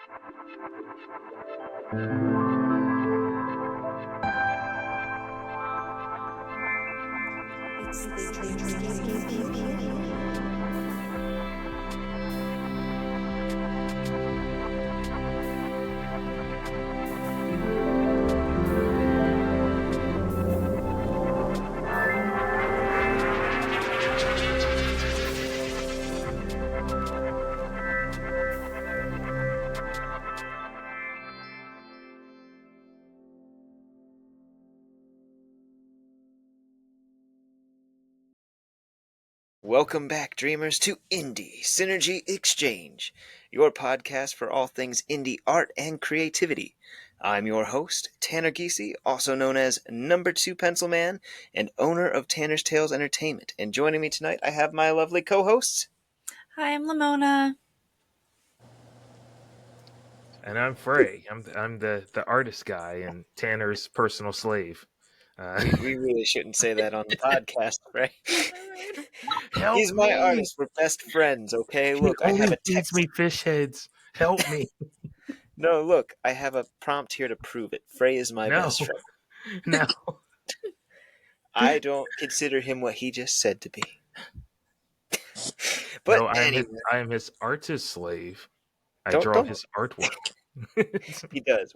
It's the Dreamscapes. Welcome back, dreamers, to Indie Synergy Exchange, your podcast for all things indie art and creativity. I'm your host, Tanner Geesey, also known as Number 2 Pencil Man and owner of Tanner's Tales Entertainment. And joining me tonight, I have my lovely co-hosts. Hi, I'm Lemona. And I'm Frae. I'm the artist guy and Tanner's personal slave. We really shouldn't say that on the podcast, right? Help He's my me. artist. We're best friends, okay? Look, I have a feeds text. me fish heads. Help me. No, look, I have a prompt here to prove it. Frey is my best friend. No. I don't consider him what he just said to be. But No, anyway, I am his artist slave. I Don't- draw don't- his artwork. he does.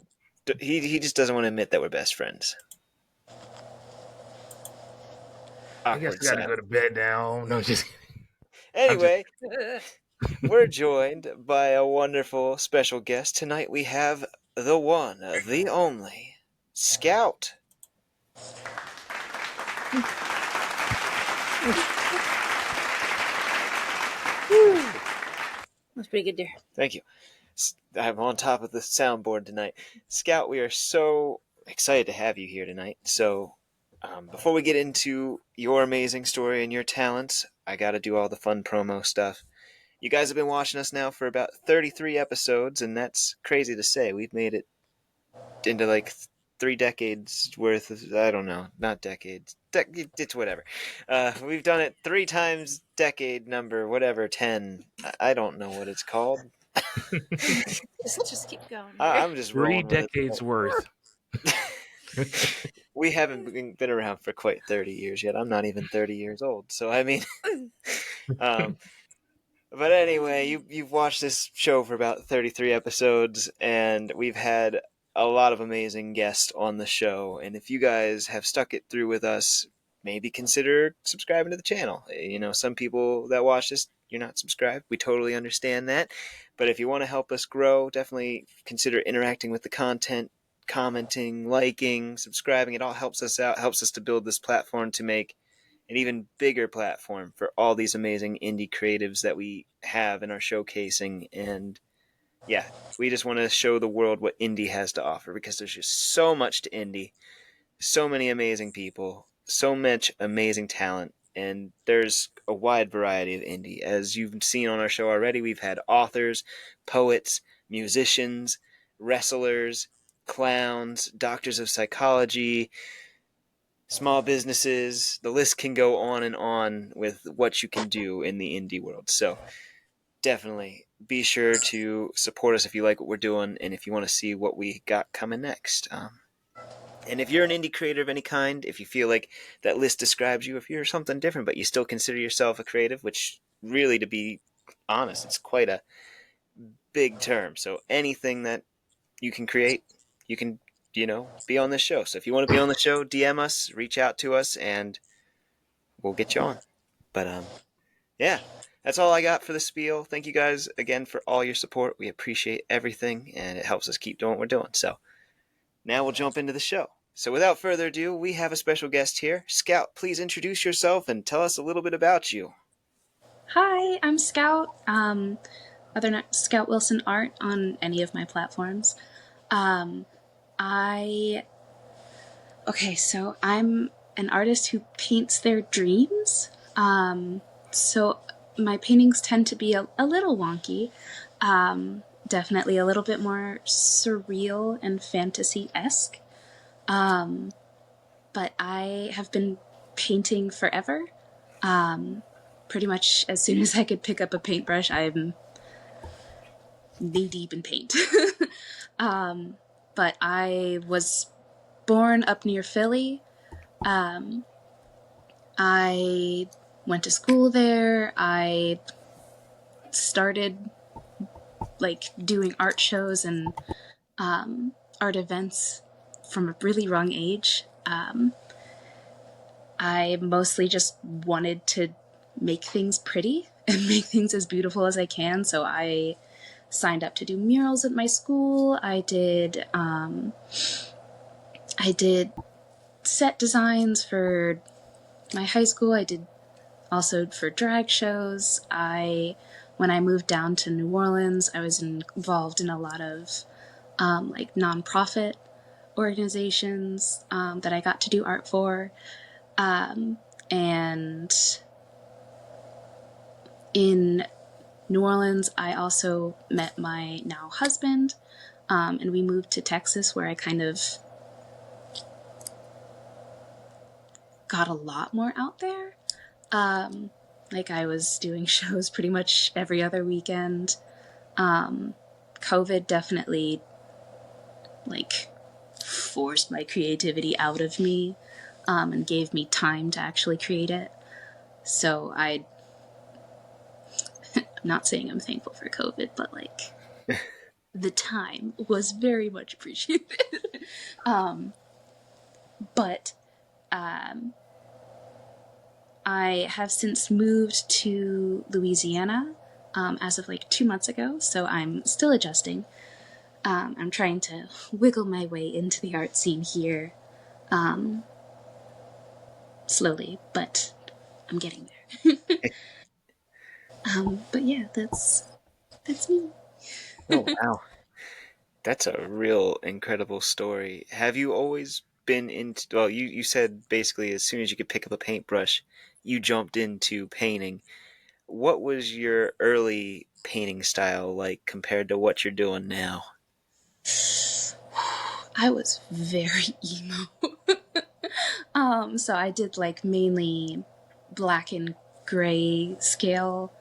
He just doesn't want to admit that we're best friends. I guess Awkward we gotta silence. go to bed now. No, just Anyway, we're joined by a wonderful special guest. Tonight we have the one, the only, Scout. That's pretty good, dear. Thank you. I'm on top of the soundboard tonight. Scout, we are so excited to have you here tonight. So, before we get into your amazing story and your talents, I got to do all the fun promo stuff. You guys have been watching us now for about 33 episodes, and that's crazy to say. We've made it into like 3 decades worth of, I don't know, not decades. It's whatever. We've done it 3 times decade number, whatever, 10. I don't know what it's called. Just keep going. I'm just 3 rolling with decades it. worth. We haven't been around for quite 30 years yet. I'm not even 30 years old. So, I mean, but anyway, you've watched this show for about 33 episodes, and we've had a lot of amazing guests on the show. And if you guys have stuck it through with us, maybe consider subscribing to the channel. You know, some people that watch this, you're not subscribed. We totally understand that. But if you want to help us grow, definitely consider interacting with the content, commenting, liking, subscribing. It all helps us out, helps us to build this platform to make an even bigger platform for all these amazing indie creatives that we have in our showcasing. And yeah, we just want to show the world what indie has to offer, because there's just so much to indie, so many amazing people, so much amazing talent, and there's a wide variety of indie. As you've seen on our show already, we've had authors, poets, musicians, wrestlers, clowns, doctors of psychology, small businesses. The list can go on with what you can do in the indie world. So definitely be sure to support us if you like what we're doing and if you want to see what we got coming next. And if you're an indie creator of any kind, if you feel like that list describes you, if you're something different but you still consider yourself a creative, which really, to be honest, it's quite a big term. So anything that you can create, you can, be on this show. So if you want to be on the show, DM us, reach out to us, and we'll get you on. But yeah, that's all I got for the spiel. Thank you guys again for all your support. We appreciate everything, and it helps us keep doing what we're doing. So now we'll jump into the show. So without further ado, we have a special guest here. Scout, please introduce yourself and tell us a little bit about you. Hi, I'm Scout. Other than Scout Wilson Art on any of my platforms. So I'm an artist who paints their dreams. So my paintings tend to be a little wonky. Definitely a little bit more surreal and fantasy-esque. But I have been painting forever. Pretty much as soon as I could pick up a paintbrush, I'm knee deep in paint. But I was born up near Philly. I went to school there. I started like doing art shows and art events from a really young age. I mostly just wanted to make things pretty and make things as beautiful as I can. So I signed up to do murals at my school. I did set designs for my high school. I did also for drag shows. When I moved down to New Orleans, I was involved in a lot of like nonprofit organizations that I got to do art for. And in New Orleans, I also met my now husband, and we moved to Texas, where I kind of got a lot more out there. Like I was doing shows pretty much every other weekend. COVID definitely like forced my creativity out of me, and gave me time to actually create it. So I'm not saying I'm thankful for COVID, but like the time was very much appreciated. But I have since moved to Louisiana as of like 2 months ago, so I'm still adjusting. I'm trying to wiggle my way into the art scene here slowly, but I'm getting there. But yeah, that's me. Oh, wow. That's a real incredible story. Have you always been into, well, you said basically as soon as you could pick up a paintbrush, you jumped into painting. What was your early painting style like compared to what you're doing now? I was very emo. So I did like mainly black and gray scale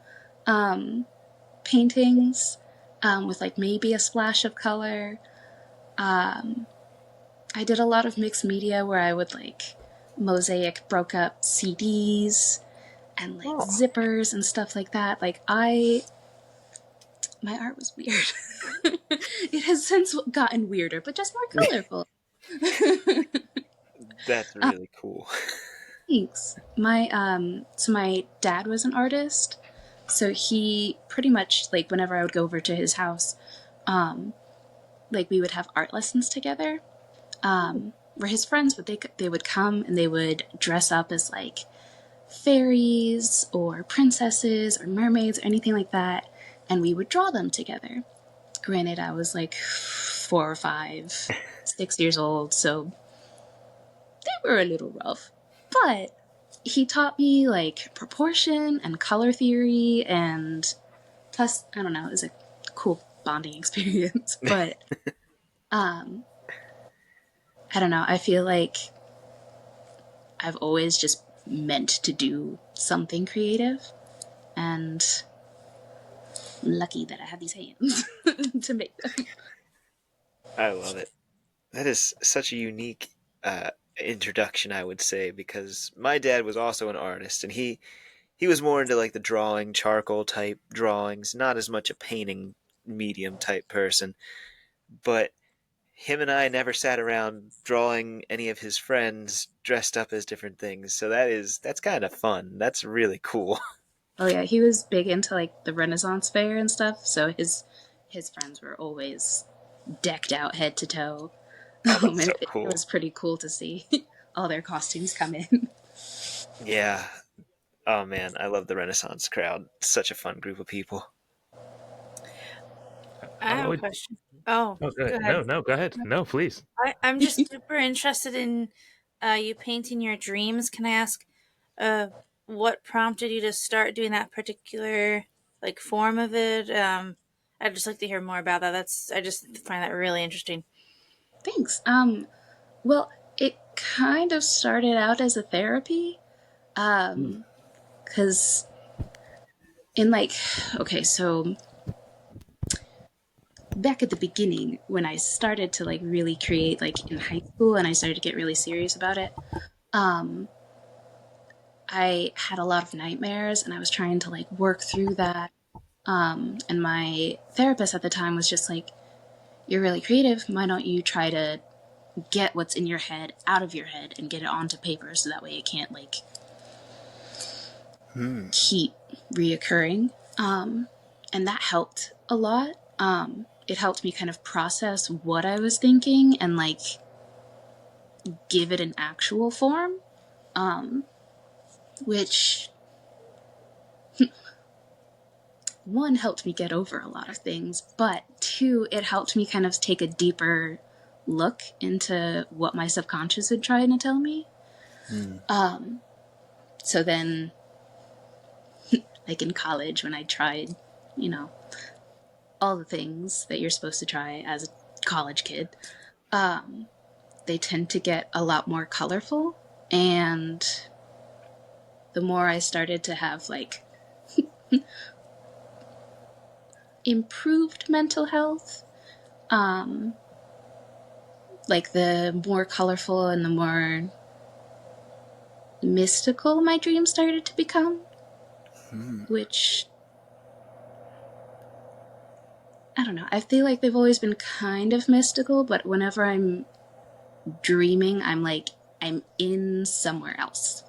paintings with like maybe a splash of color. I did a lot of mixed media where I would like mosaic broke up CDs and like zippers and stuff like that. Like my art was weird. It has since gotten weirder, but just more colorful. That's really cool. Thanks. So my dad was an artist, so he pretty much like whenever I would go over to his house, like we would have art lessons together. Where his friends they would come and they would dress up as like fairies or princesses or mermaids or anything like that, and we would draw them together. Granted, I was like 4 or 5, 6 years old, so they were a little rough. But he taught me like proportion and color theory, and plus, I don't know, it was a cool bonding experience. But I don't know, I feel like I've always just meant to do something creative, and I'm lucky that I have these hands to make them. I love it. That is such a unique introduction, I would say, because my dad was also an artist, and he was more into like the drawing, charcoal type drawings, not as much a painting medium type person. But him and I never sat around drawing any of his friends dressed up as different things. So that's kind of fun. That's really cool. Oh yeah, he was big into like the Renaissance fair and stuff, so his friends were always decked out head to toe. Oh, that's so cool. It was pretty cool to see all their costumes come in. Yeah. Oh man, I love the Renaissance crowd. Such a fun group of people. I have a question. Oh, Oh, go ahead. No, go ahead. No, please. I'm just super interested in you painting your dreams. Can I ask what prompted you to start doing that particular like form of it? I'd just like to hear more about that. I just find that really interesting. Thanks. Well, it kind of started out as a therapy, because in like, okay, so back at the beginning when I started to like really create, like in high school, and I started to get really serious about it. I had a lot of nightmares, and I was trying to like work through that. And my therapist at the time was just like, "You're really creative. Why don't you try to get what's in your head out of your head and get it onto paper, so that way it can't like keep reoccurring." And that helped a lot. It helped me kind of process what I was thinking and like give it an actual form, which one, helped me get over a lot of things, but two, it helped me kind of take a deeper look into what my subconscious had tried to tell me. So then, like in college, when I tried, you know, all the things that you're supposed to try as a college kid, they tend to get a lot more colorful. And the more I started to have like improved mental health, like the more colorful and the more mystical my dreams started to become, which I don't know. I feel like they've always been kind of mystical, but whenever I'm dreaming, I'm like, I'm in somewhere else.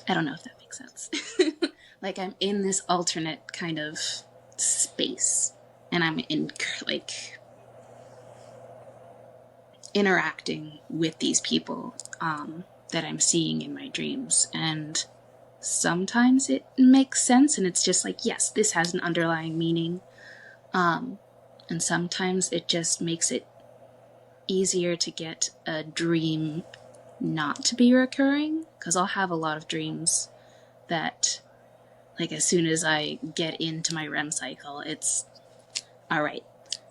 I don't know if that makes sense. Like I'm in this alternate kind of space, and I'm in like interacting with these people that I'm seeing in my dreams. And sometimes it makes sense, and it's just like, yes, this has an underlying meaning. And sometimes it just makes it easier to get a dream not to be recurring, because I'll have a lot of dreams that, like, as soon as I get into my REM cycle, it's all right,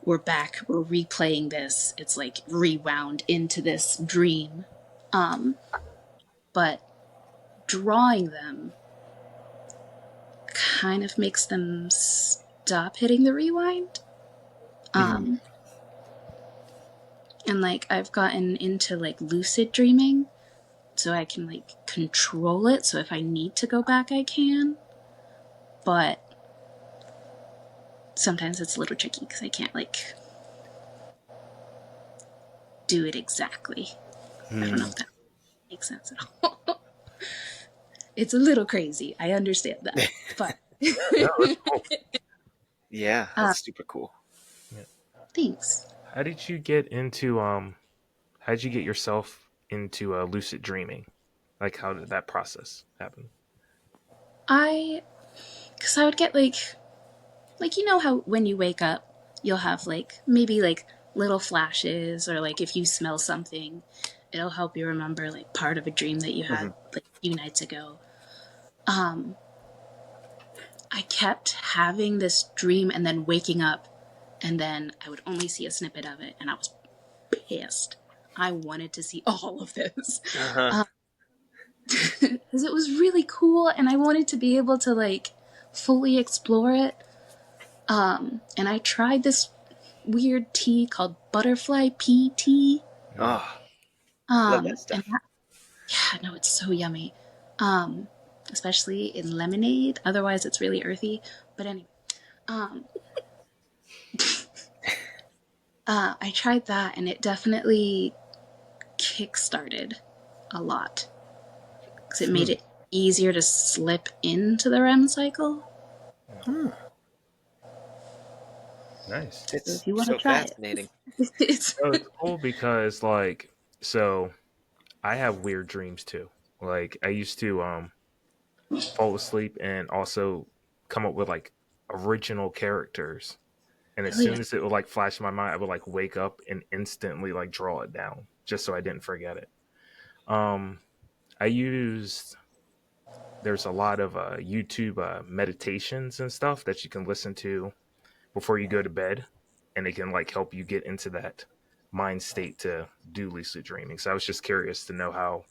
we're back, we're replaying this, it's like rewound into this dream. But drawing them kind of makes them stop hitting the rewind. And like I've gotten into like lucid dreaming, so I can like control it, so if I need to go back I can, but sometimes it's a little tricky because I can't like do it exactly. I don't know if that makes sense at all. It's a little crazy, I understand that, but No, that's cool. Yeah, that's super cool. thanks. How did you get into how did you get yourself into lucid dreaming? Like, how did that process happen? Because I would get like you know how when you wake up, you'll have like maybe like little flashes, or like if you smell something, it'll help you remember like part of a dream that you had like a few nights ago. I kept having this dream and then waking up, and then I would only see a snippet of it, and I was pissed. I wanted to see all of this. Because it was really cool, and I wanted to be able to like fully explore it. And I tried this weird tea called butterfly pea tea. Oh, love that stuff. Yeah, no, it's so yummy. Especially in lemonade. Otherwise, it's really earthy. But anyway, I tried that, and it definitely kick-started a lot. Because it made it easier to slip into the REM cycle. Nice. So It's if you want to so try fascinating. it, it's So it's cool because like, so I have weird dreams too. Like I used to fall asleep and also come up with like original characters. And as soon as it would like flash in my mind, I would like wake up and instantly like draw it down just so I didn't forget it. I used there's a lot of YouTube meditations and stuff that you can listen to before you go to bed, and it can like help you get into that mind state to do lucid dreaming. So I was just curious to know how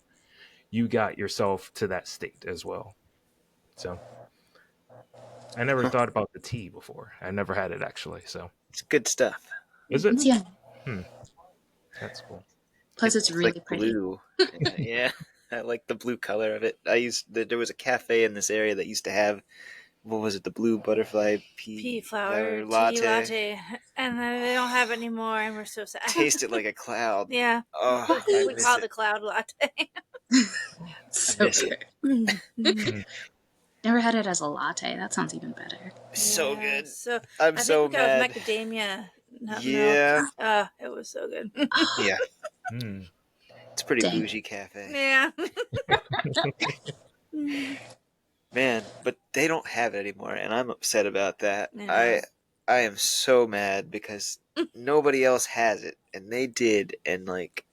you got yourself to that state as well. So I never thought about the tea before. I never had it actually. So It's good stuff. Is it? It's yummy. That's cool. Plus, it's really like pretty. blue. Yeah, I like the blue color of it. There was a cafe in this area that used to have, what was it, the blue butterfly Pea flower tea latte. latte, and then they don't have it anymore, and we're so sad. Tasted like a cloud. Yeah, Oh, I we miss call it the it. cloud latte. So miss good. it. Never had it as a latte. That sounds even better. So Yeah, good. So I'm I think so we got mad. with macadamia nut Yeah. milk. It was so good. Yeah, Mm. it's a pretty Dang. bougie cafe. Yeah. Man, but they don't have it anymore, and I'm upset about that. I know. I am so mad because nobody else has it, and they did, and like,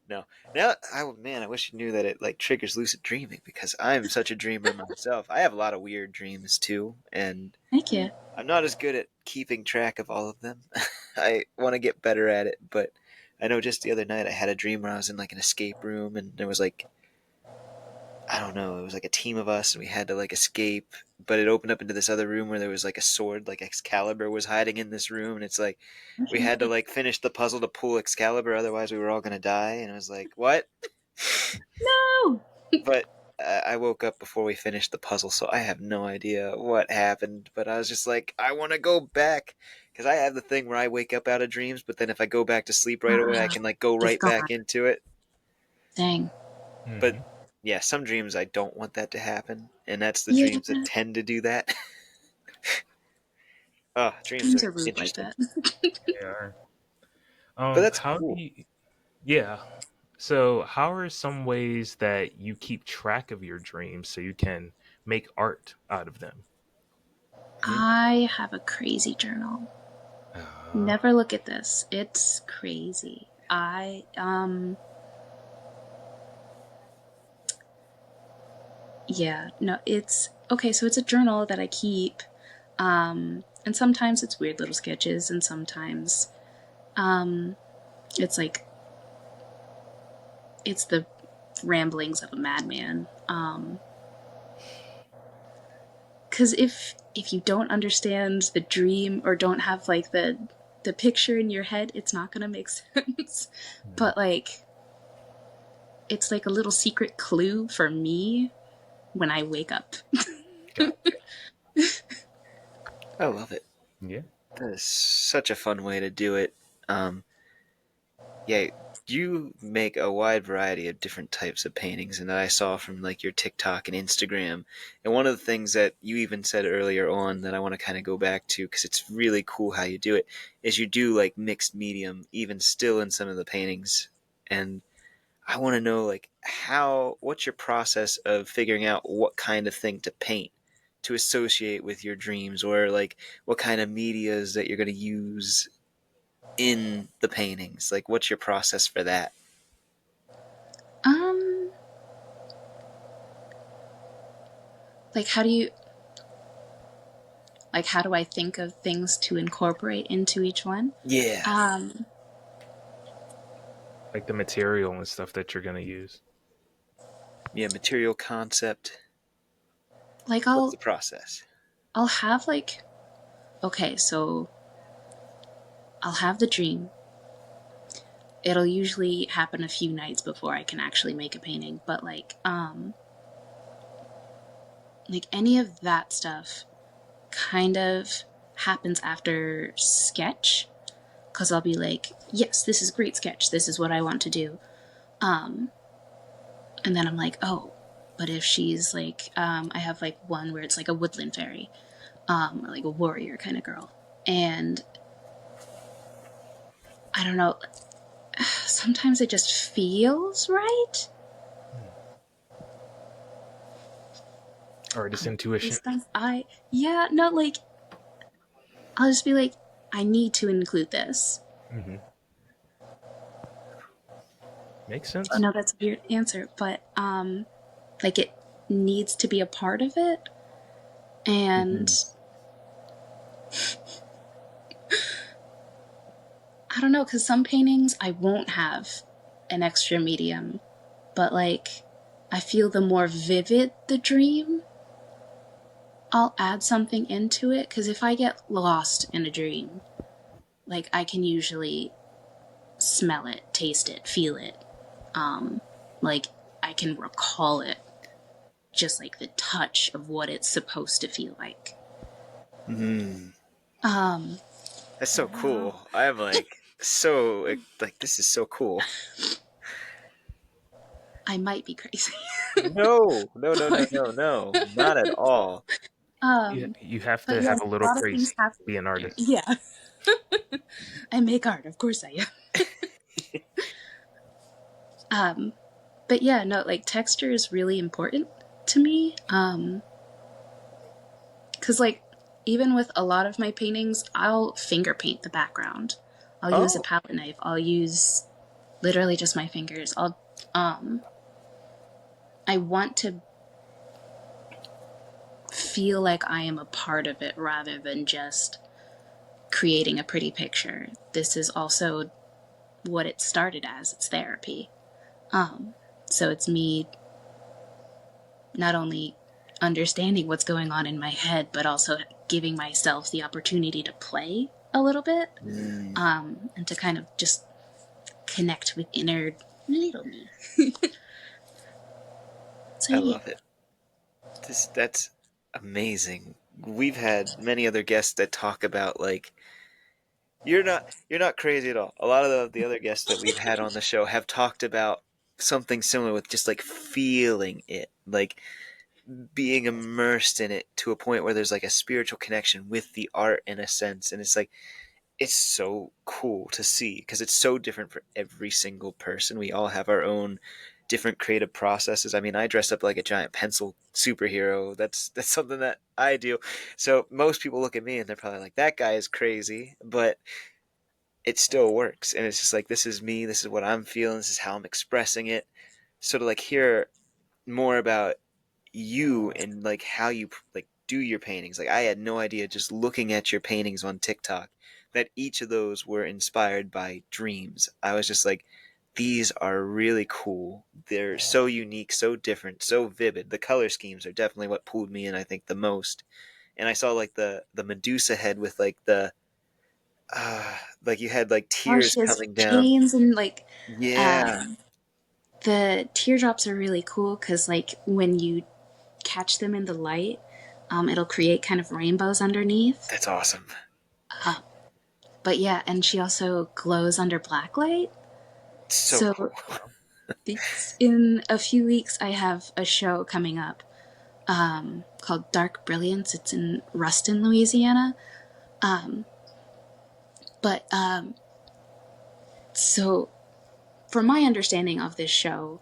no. Now, I wish you knew that it like triggers lucid dreaming because I'm such a dreamer myself. I have a lot of weird dreams too, and Thank you. I'm not as good at keeping track of all of them. I want to get better at it, but I know just the other night I had a dream where I was in like an escape room, and there was like, I don't know, it was like a team of us and we had to like escape, but it opened up into this other room where there was like a sword, like Excalibur was hiding in this room, and it's like we had to like finish the puzzle to pull Excalibur, otherwise we were all gonna die, and I was like, what? No. But I woke up before we finished the puzzle, so I have no idea what happened, but I was just like, I want to go back, because I have the thing where I wake up out of dreams, but then if I go back to sleep right away, I can like go right back into it. Dang. But yeah, some dreams I don't want that to happen, and that's the Yeah. dreams that tend to do that. Dreams Dreams are are rude like interesting. that. They are. But that's How cool. do you, yeah. So, how are some ways that you keep track of your dreams so you can make art out of them? I have a crazy journal. Never look at this. It's crazy. Yeah, no, it's okay. So it's a journal that I keep, and sometimes it's weird little sketches, and sometimes, it's like it's the ramblings of a madman. Because if you don't understand the dream or don't have like the picture in your head, it's not gonna make sense. But like, it's like a little secret clue for me when I wake up. I love it. Yeah. That is such a fun way to do it. Yeah, you make a wide variety of different types of paintings, and that I saw from like your TikTok and Instagram. And one of the things that you even said earlier on that I want to kind of go back to, because it's really cool how you do it, is you do like mixed medium, even still in some of the paintings. And I want to know like what's your process of figuring out what kind of thing to paint to associate with your dreams, or like what kind of medias that you're going to use in the paintings. Like, what's your process for that? Like how do I think of things to incorporate into each one? Yeah. Like the material and stuff that you're going to use. Yeah, material concept. Like What's the process? I'll have like, okay, so I'll have the dream. It'll usually happen a few nights before I can actually make a painting, but like any of that stuff kind of happens after sketch, because I'll be like, yes, this is a great sketch, this is what I want to do, and then I'm like, oh, but if she's like, I have like one where it's like a woodland fairy, or like a warrior kind of girl, and I don't know, sometimes it just feels right. Or just intuition. Like, I'll just be like, I need to include this. Mm-hmm. Makes sense. I know that's a weird answer, but like it needs to be a part of it, and I don't know, because some paintings I won't have an extra medium, but like I feel the more vivid the dream, I'll add something into it, because if I get lost in a dream, like, I can usually smell it, taste it, feel it. Like, I can recall it, just like the touch of what it's supposed to feel like. That's so cool. I'm like so like this is so cool. I might be crazy. No, not at all. You have But to yeah, have a a little lot of things crazy happen. to be an artist. Yeah. I make art, of course I am. But yeah, no, like, texture is really important to me. Because, like, even with a lot of my paintings, I'll finger paint the background. I'll use a palette knife. I'll use literally just my fingers. I want to feel like I am a part of it rather than just creating a pretty picture. This is also what it started as. It's therapy. So it's me not only understanding what's going on in my head, but also giving myself the opportunity to play a little bit, and to kind of just connect with inner little me. So I yeah. love it. That's amazing. We've had many other guests that talk about like you're not crazy at all. A lot of the other guests that we've had on the show have talked about something similar with just like feeling it, like being immersed in it to a point where there's like a spiritual connection with the art in a sense, and it's like it's so cool to see because it's so different for every single person. We all have our own different creative processes. I mean, I dress up like a giant pencil superhero. That's something that I do. So most people look at me and they're probably like, "That guy is crazy," but it still works. And it's just like, this is me. This is what I'm feeling. This is how I'm expressing it. So to like hear more about you and like how you like do your paintings. Like I had no idea just looking at your paintings on TikTok that each of those were inspired by dreams. I was just like, these are really cool. They're so unique, so different, so vivid. The color schemes are definitely what pulled me in, I think, the most. And I saw like the Medusa head with like you had like Or tears she has coming down. chains and, like, Yeah, the teardrops are really cool because, like, when you catch them in the light, it'll create kind of rainbows underneath. that's awesome. But yeah, and she also glows under blacklight. So So cool. in a few weeks, I have a show coming up called Dark Brilliance. It's in Ruston, Louisiana. So from my understanding of this show,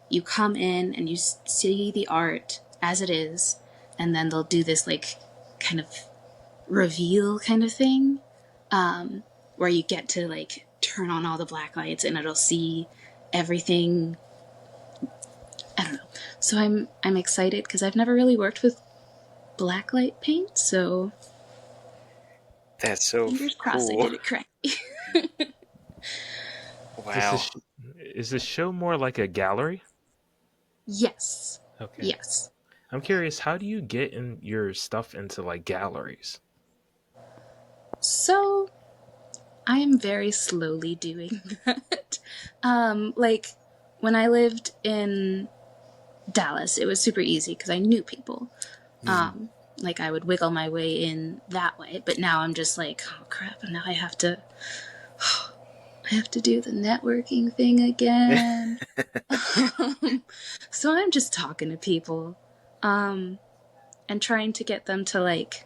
you come in and you see the art as it is, and then they'll do this, like, kind of reveal kind of thing, where you get to, like, turn on all the black lights and it'll see everything. I don't know. So I'm excited because I've never really worked with blacklight paint, so That's so fingers crossed I cool. did it correctly. Wow. Is this show more like a gallery? Yes. Okay. Yes. I'm curious, how do you get in your stuff into like galleries? So I am very slowly doing that. Like, when I lived in Dallas, it was super easy because I knew people. Like, I would wiggle my way in that way. But now I'm just like, oh crap! And now I have to do the networking thing again. So I'm just talking to people, and trying to get them to, like,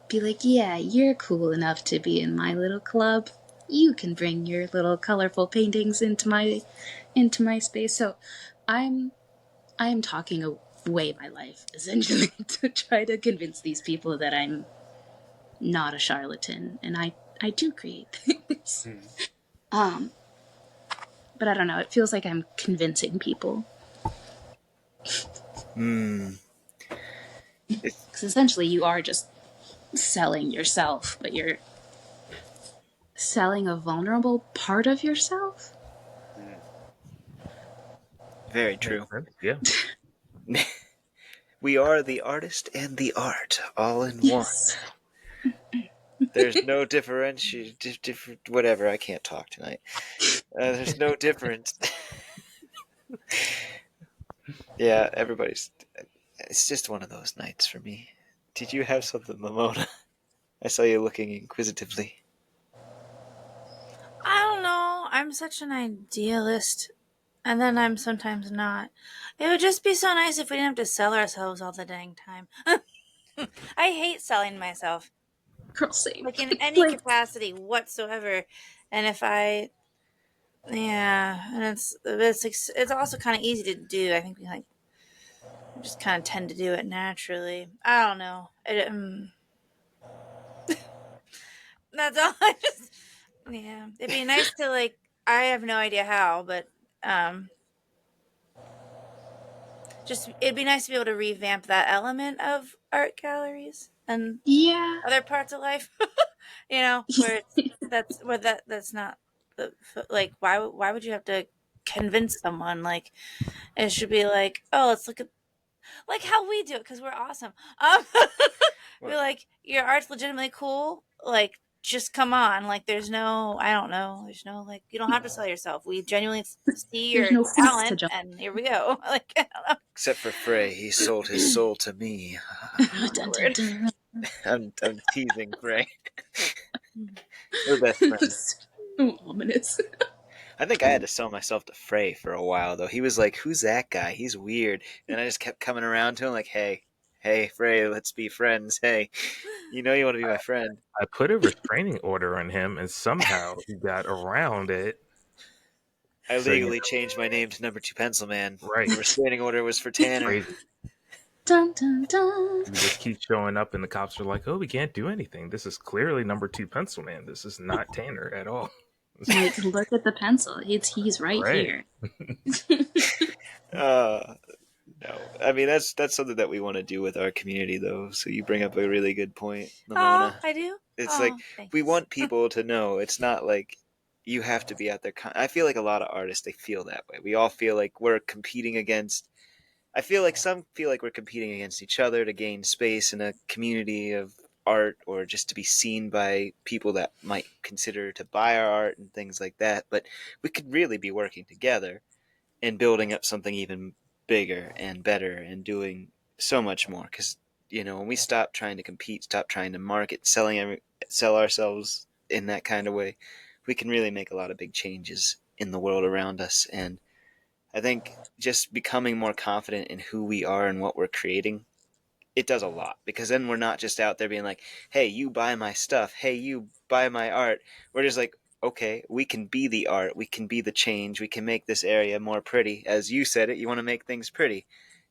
be like, yeah, you're cool enough to be in my little club. You can bring your little colorful paintings into my space. So I'm talking away my life, essentially, to try to convince these people that I'm not a charlatan and I do create things. But I don't know, it feels like I'm convincing people. Because essentially you are just selling yourself, but you're selling a vulnerable part of yourself. Very true. Yeah. We are the artist and the art, all in Yes. one. There's no whatever, I can't talk tonight. There's no difference. Yeah, it's just one of those nights for me. Did you have something, Lemona? I saw you looking inquisitively. I don't know. I'm such an idealist, and then I'm sometimes not. It would just be so nice if we didn't have to sell ourselves all the dang time. I hate selling myself, Girl, same. like in any Like, capacity whatsoever. And if I, yeah, and it's also kind of easy to do. I think we just kind of tend to do it naturally. I don't know. That's all. Yeah, it'd be nice to like. I have no idea how, but um, just it'd be nice to be able to revamp that element of art galleries and yeah. other parts of life. Where that's not like why would you have to convince someone like it should be like, oh, let's look at like how we do it because we're awesome. Be like, your art's legitimately cool. Like, just come on. Like, there's no, I don't know. There's no like, you don't have to sell yourself. We genuinely see There's your no hoops to talent, jump. and here we go. Like, I don't know. Except for Frae, he sold his soul to me. Dun, dun, dun. I'm teasing Frae. We're best friends. So ominous. I think I had to sell myself to Frae for a while, though. He was like, "Who's that guy? He's weird." And I just kept coming around to him like, "Hey, Frae, let's be friends. Hey, you know you want to be my friend." I put a restraining order on him, and somehow he got around it. I So, legally changed my name to Number 2 Pencil Man. Right. The restraining order was for Tanner. Crazy. Dun, dun, dun. You just keep showing up, and the cops are like, "Oh, we can't do anything. This is clearly Number 2 Pencil Man. This is not Tanner at all." Like, look at the pencil. He's right here. No, I mean that's something that we want to do with our community, though. So you bring up a really good point, Oh, Lemona. I do. It's like Thanks. we want people to know it's not like you have to be out there. I feel like a lot of artists they feel that way. We all feel like we're competing against. I feel like some feel like we're competing against each other to gain space in a community of art, or just to be seen by people that might consider to buy our art and things like that. But we could really be working together and building up something even bigger and better and doing so much more. Because when we stop trying to compete, stop trying to market, sell ourselves in that kind of way, we can really make a lot of big changes in the world around us. And I think just becoming more confident in who we are and what we're creating, it does a lot, because then we're not just out there being like, hey, you buy my stuff, hey, you buy my art. We're just like, okay, we can be the art, we can be the change, we can make this area more pretty. As you said it, you want to make things pretty.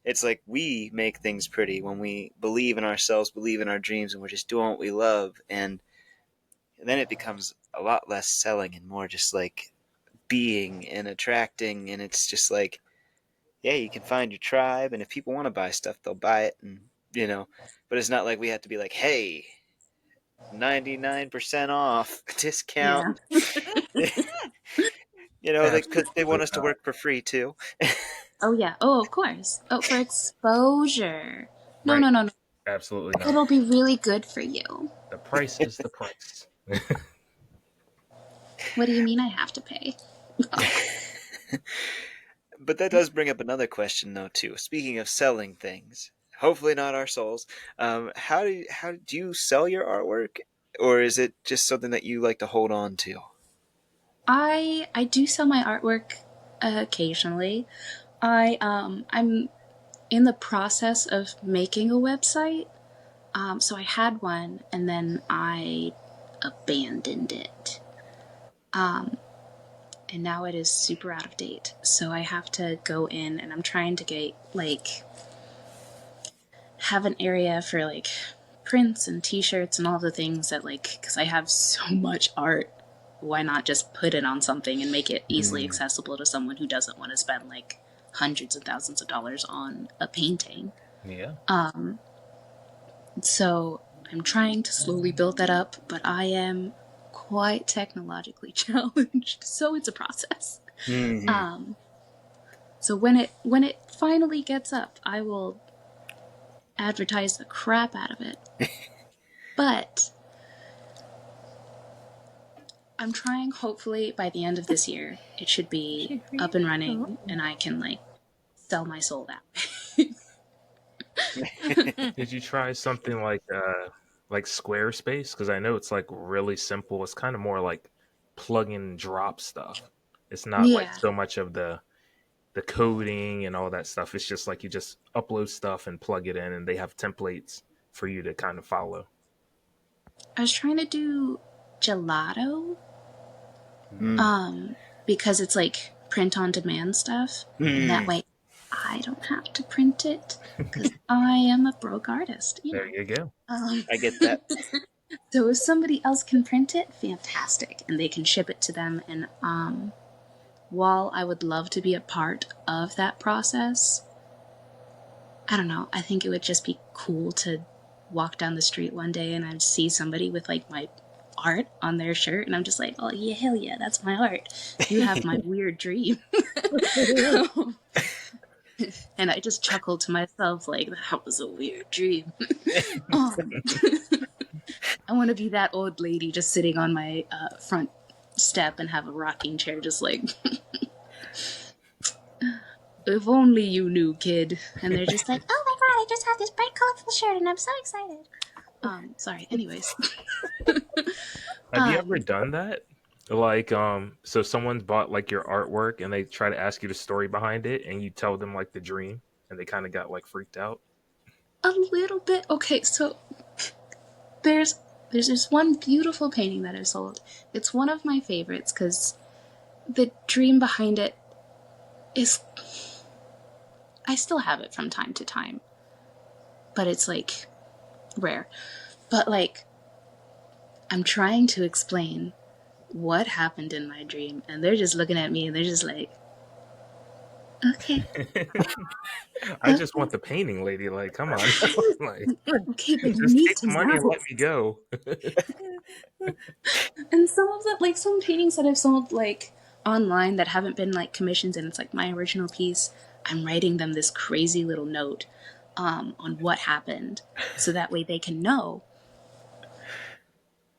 It's like we make things pretty when we believe in ourselves, believe in our dreams, and we're just doing what we love. And then it becomes a lot less selling and more just like being and attracting. And it's just like, yeah, you can find your tribe, and if people want to buy stuff, they'll buy it. And but it's not like we have to be like, hey, 99% off discount. Because they want us to work for free too. Oh yeah. Oh, of course. Oh, for exposure. No, Right. no. Absolutely not. It'll be really good for you. The price is the price. What do you mean I have to pay? But that does bring up another question, though, too. Speaking of selling things, hopefully not our souls. How do you sell your artwork, or is it just something that you like to hold on to? I do sell my artwork occasionally. I'm in the process of making a website. So I had one and then I abandoned it. And now it is super out of date. So I have to go in and I'm trying to get have an area for prints and t-shirts and all the things that because I have so much art, why not just put it on something and make it easily accessible to someone who doesn't want to spend hundreds of thousands of dollars on a painting. Yeah. So I'm trying to slowly build that up, but I am quite technologically challenged, so it's a process. Mm-hmm. So when it finally gets up, I will advertise the crap out of it. But I'm trying, hopefully by the end of this year, it should be up and running and I can like sell my soul that way. Did you try something like Squarespace? Because I know it's like really simple. It's kind of more like plug and drop stuff. It's not like Yeah. so much of the coding and all that stuff. It's just like you just upload stuff and plug it in, and they have templates for you to kind of follow. I was trying to do gelato, Mm. because it's like print on demand stuff, and that way I don't have to print it because I am a broke artist. You There know. you go. I get that. So if somebody else can print it, fantastic, and they can ship it to them. And while I would love to be a part of that process, I don't know. I think it would just be cool to walk down the street one day and I'd see somebody with like my art on their shirt, and I'm just like, oh yeah, hell yeah, that's my art. You have my weird dream. And I just chuckled to myself like, that was a weird dream. I want to be that old lady just sitting on my front step and have a rocking chair just like, if only you knew, kid. And they're just like, oh my god, I just have this bright colorful shirt and I'm so excited. Sorry, anyways. Have you ever done that? Like, so someone's bought like your artwork and they try to ask you the story behind it, and you tell them like the dream, and they kind of got like freaked out. A little bit. Okay, so there's this one beautiful painting that I sold. It's one of my favorites because the dream behind it is, I still have it from time to time, but it's like rare. But like, I'm trying to explain what happened in my dream, and they're just looking at me and they're just like, okay. I just want the painting, lady. Like, come on. Like, Okay, but you just need take to the money and know. let me go. And some of them, like some paintings that I've sold like online that haven't been like commissions, and it's like my original piece, I'm writing them this crazy little note on what happened, so that way they can know.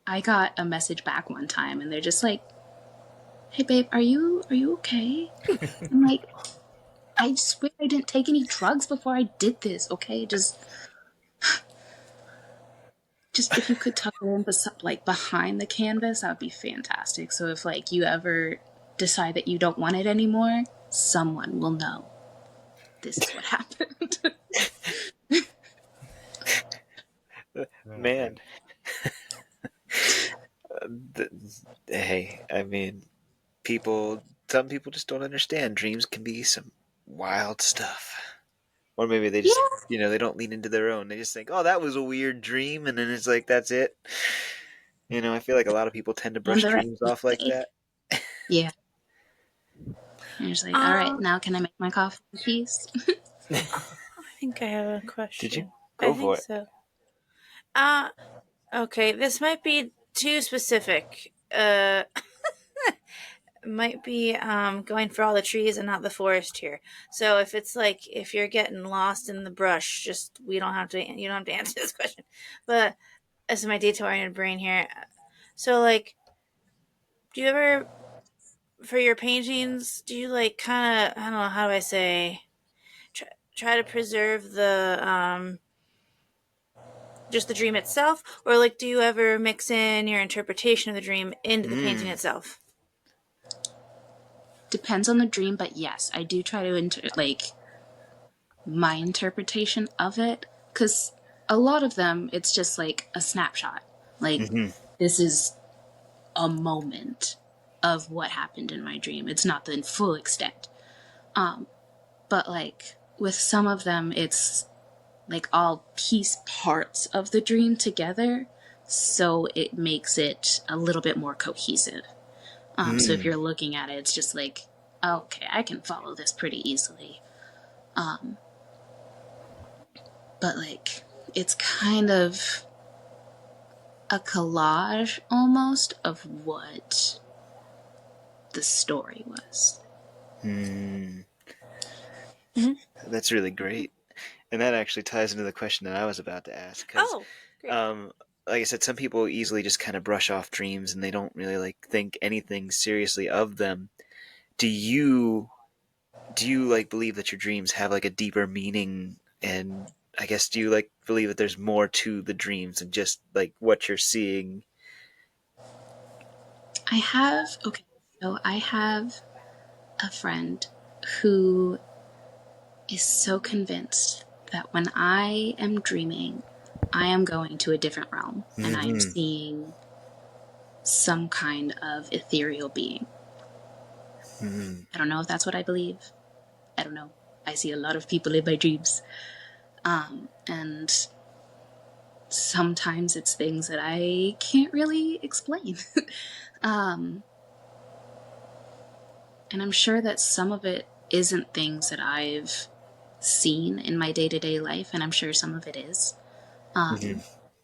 I got a message back one time and they're just like, hey babe, are you okay? I'm like, I swear I didn't take any drugs before I did this, okay? Just if you could tuck it in like behind the canvas, that would be fantastic. So if like you ever decide that you don't want it anymore, someone will know this is what happened. Man. Hey, I mean, some people just don't understand. Dreams can be some wild stuff. Or maybe they just, they don't lean into their own. They just think, oh, that was a weird dream. And then it's like, that's it. I feel like a lot of people tend to brush dreams off like that. Yeah. And you're just like, all right, now can I make my coffee, please? I think I have a question. Did you? Go for it. So. Okay, this might be too specific. Might be going for all the trees and not the forest here. So if it's like, if you're getting lost in the brush, you don't have to answer this question. But this is my detail-oriented brain here. So like, do you ever, for your paintings, do you like kind of, I don't know, how do I say, try to preserve the just the dream itself, or like do you ever mix in your interpretation of the dream into the painting itself? Depends on the dream, but yes, I do try to my interpretation of it, because a lot of them it's just like a snapshot, like this is a moment of what happened in my dream. It's not the full extent, but like with some of them it's like all piece parts of the dream together, so it makes it a little bit more cohesive. So if you're looking at it, it's just like, okay, I can follow this pretty easily. But like, it's kind of a collage almost of what the story was. That's really great. And that actually ties into the question that I was about to ask. Because, Oh, great. like I said, some people easily just kind of brush off dreams and they don't really like think anything seriously of them. Do you like believe that your dreams have like a deeper meaning? And I guess do you like believe that there's more to the dreams than just like what you're seeing? I have a friend who is so convinced that when I am dreaming, I am going to a different realm and I am seeing some kind of ethereal being. I don't know if that's what I believe. I don't know. I see a lot of people in my dreams. And sometimes it's things that I can't really explain. And I'm sure that some of it isn't things that I've seen in my day-to-day life, and I'm sure some of it is.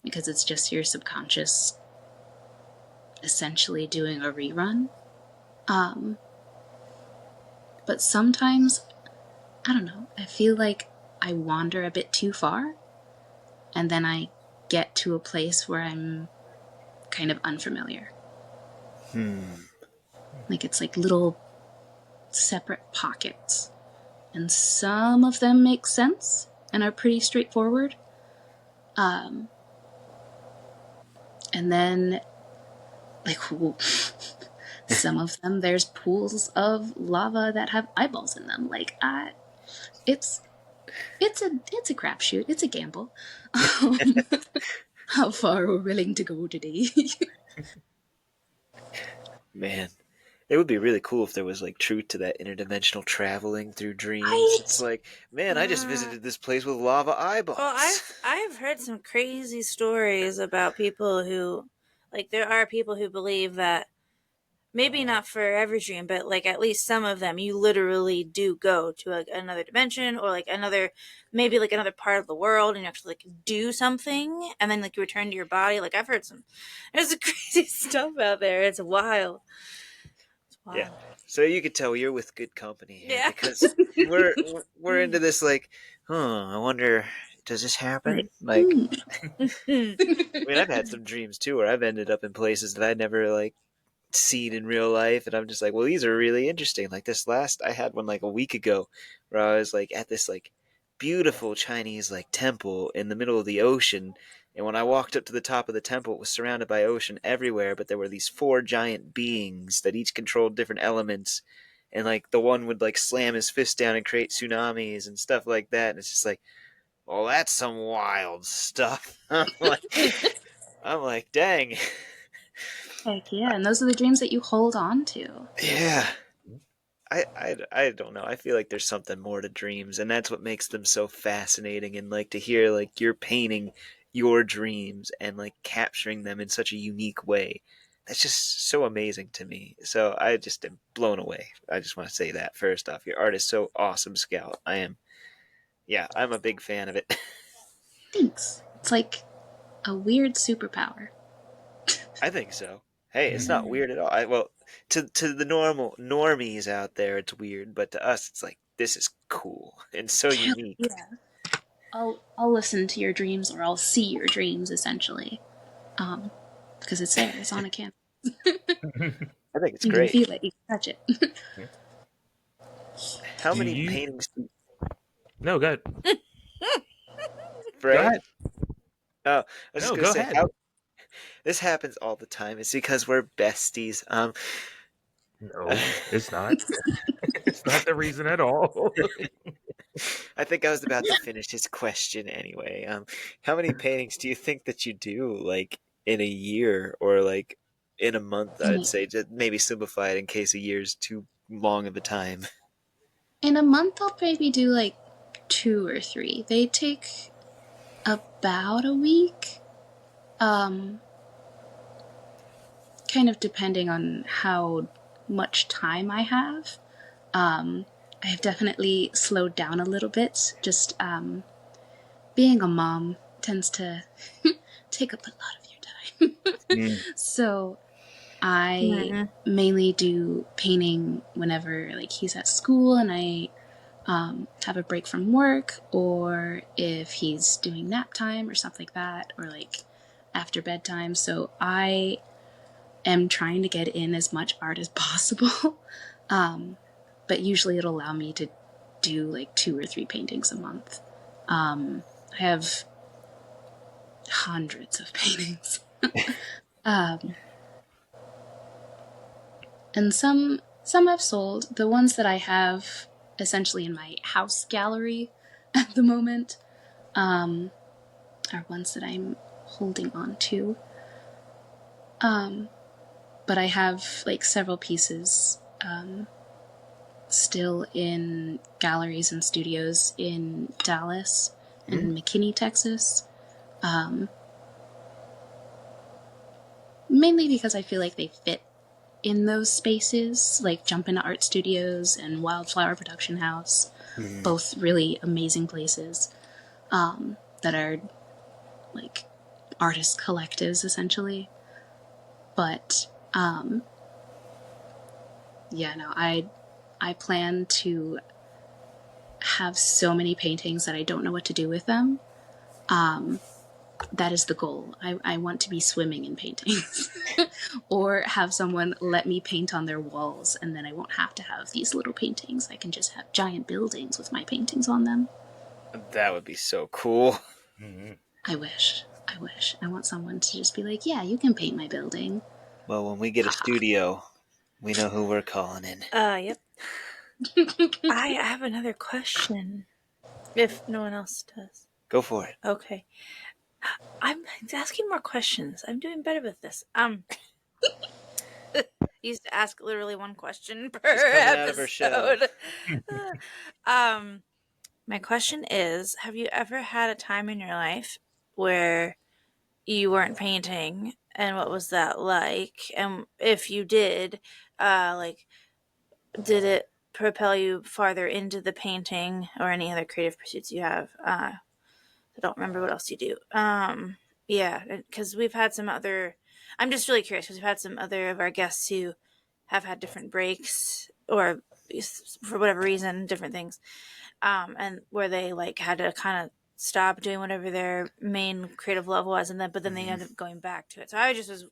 Because it's just your subconscious essentially doing a rerun. But sometimes, I don't know, I feel like I wander a bit too far, and then I get to a place where I'm kind of unfamiliar. Like it's like little separate pockets. And some of them make sense and are pretty straightforward. And then, like, some of them, there's pools of lava that have eyeballs in them. Like, it's a crapshoot. It's a gamble. How far we're willing to go today. Man, it would be really cool if there was like truth to that interdimensional traveling through dreams. Right? It's like, man, I just visited this place with lava eyeballs. Well, I've heard some crazy stories about people who, like, there are people who believe that maybe not for every dream, but like at least some of them, you literally do go to another dimension or like maybe like another part of the world, and you actually like do something, and then like you return to your body. Like I've heard there's some crazy stuff out there. It's wild. Yeah. So you could tell you're with good company here, Yeah. because we're into this like, I wonder, does this happen? Like, I mean, I've had some dreams too where I've ended up in places that I never like seen in real life, and I'm just like, well, these are really interesting. Like this last, I had one like a week ago where I was like at this like beautiful Chinese like temple in the middle of the ocean, and when I walked up to the top of the temple, it was surrounded by ocean everywhere, but there were these four giant beings that each controlled different elements, and like the one would like slam his fist down and create tsunamis and stuff like that, and it's just like, well, that's some wild stuff. I'm like, dang. Heck yeah, and those are the dreams that you hold on to. Yeah. I don't know. I feel like there's something more to dreams, and that's what makes them so fascinating. And like to hear like you're painting your dreams and like capturing them in such a unique way. That's just so amazing to me. So I just am blown away. I just want to say that first off. Your art is so awesome, Scout. I'm a big fan of it. Thanks. It's like a weird superpower. I think so. Hey, it's not weird at all. Well, to the normies out there, it's weird, but to us, it's like this is cool and so unique. Yeah. I'll listen to your dreams, or I'll see your dreams, essentially, because it's there. It's on a canvas. I think it's You great. can feel it. You can touch it. How many paintings? No, go ahead. Frae? Go ahead. Oh, I was just No, gonna go say ahead. this happens all the time. It's because we're besties. No, it's not. It's not the reason at all. I think I was about to finish his question anyway. How many paintings do you think that you do, like in a year or like in a month? I'd say, just maybe simplify it in case a year's too long of a time. In a month, I'll maybe do like 2 or 3. They take about a week. Kind of depending on how much time I have. I have definitely slowed down a little bit. Just being a mom tends to take up a lot of your time. So I mainly do painting whenever like he's at school and I have a break from work, or if he's doing nap time or something like that, or like after bedtime. So I am trying to get in as much art as possible. But usually it'll allow me to do like 2 or 3 paintings a month. I have hundreds of paintings. And some I've sold. The ones that I have essentially in my house gallery at the moment are ones that I'm holding on to. But I have like several pieces still in galleries and studios in Dallas and McKinney, Texas. Mainly because I feel like they fit in those spaces, like Jump Into Art Studios and Wildflower Production House, both really amazing places that are like artist collectives essentially. But I plan to have so many paintings that I don't know what to do with them. That is the goal. I want to be swimming in paintings or have someone let me paint on their walls, and then I won't have to have these little paintings. I can just have giant buildings with my paintings on them. That would be so cool. I wish. I want someone to just be like, yeah, you can paint my building. Well, when we get a studio, we know who we're calling in. Yep. I have another question. If no one else does. Go for it. Okay. I'm asking more questions. I'm doing better with this. Used to ask literally one question per She's coming out of her shell. episode. My question is, have you ever had a time in your life where you weren't painting, and what was that like? And if you did, did it propel you farther into the painting or any other creative pursuits you have? I don't remember what else you do. Yeah, because we've had some other. I'm just really curious because we've had some other of our guests who have had different breaks or for whatever reason, different things, and where they like had to kind of stop doing whatever their main creative love was, and then they ended up going back to it. So I just was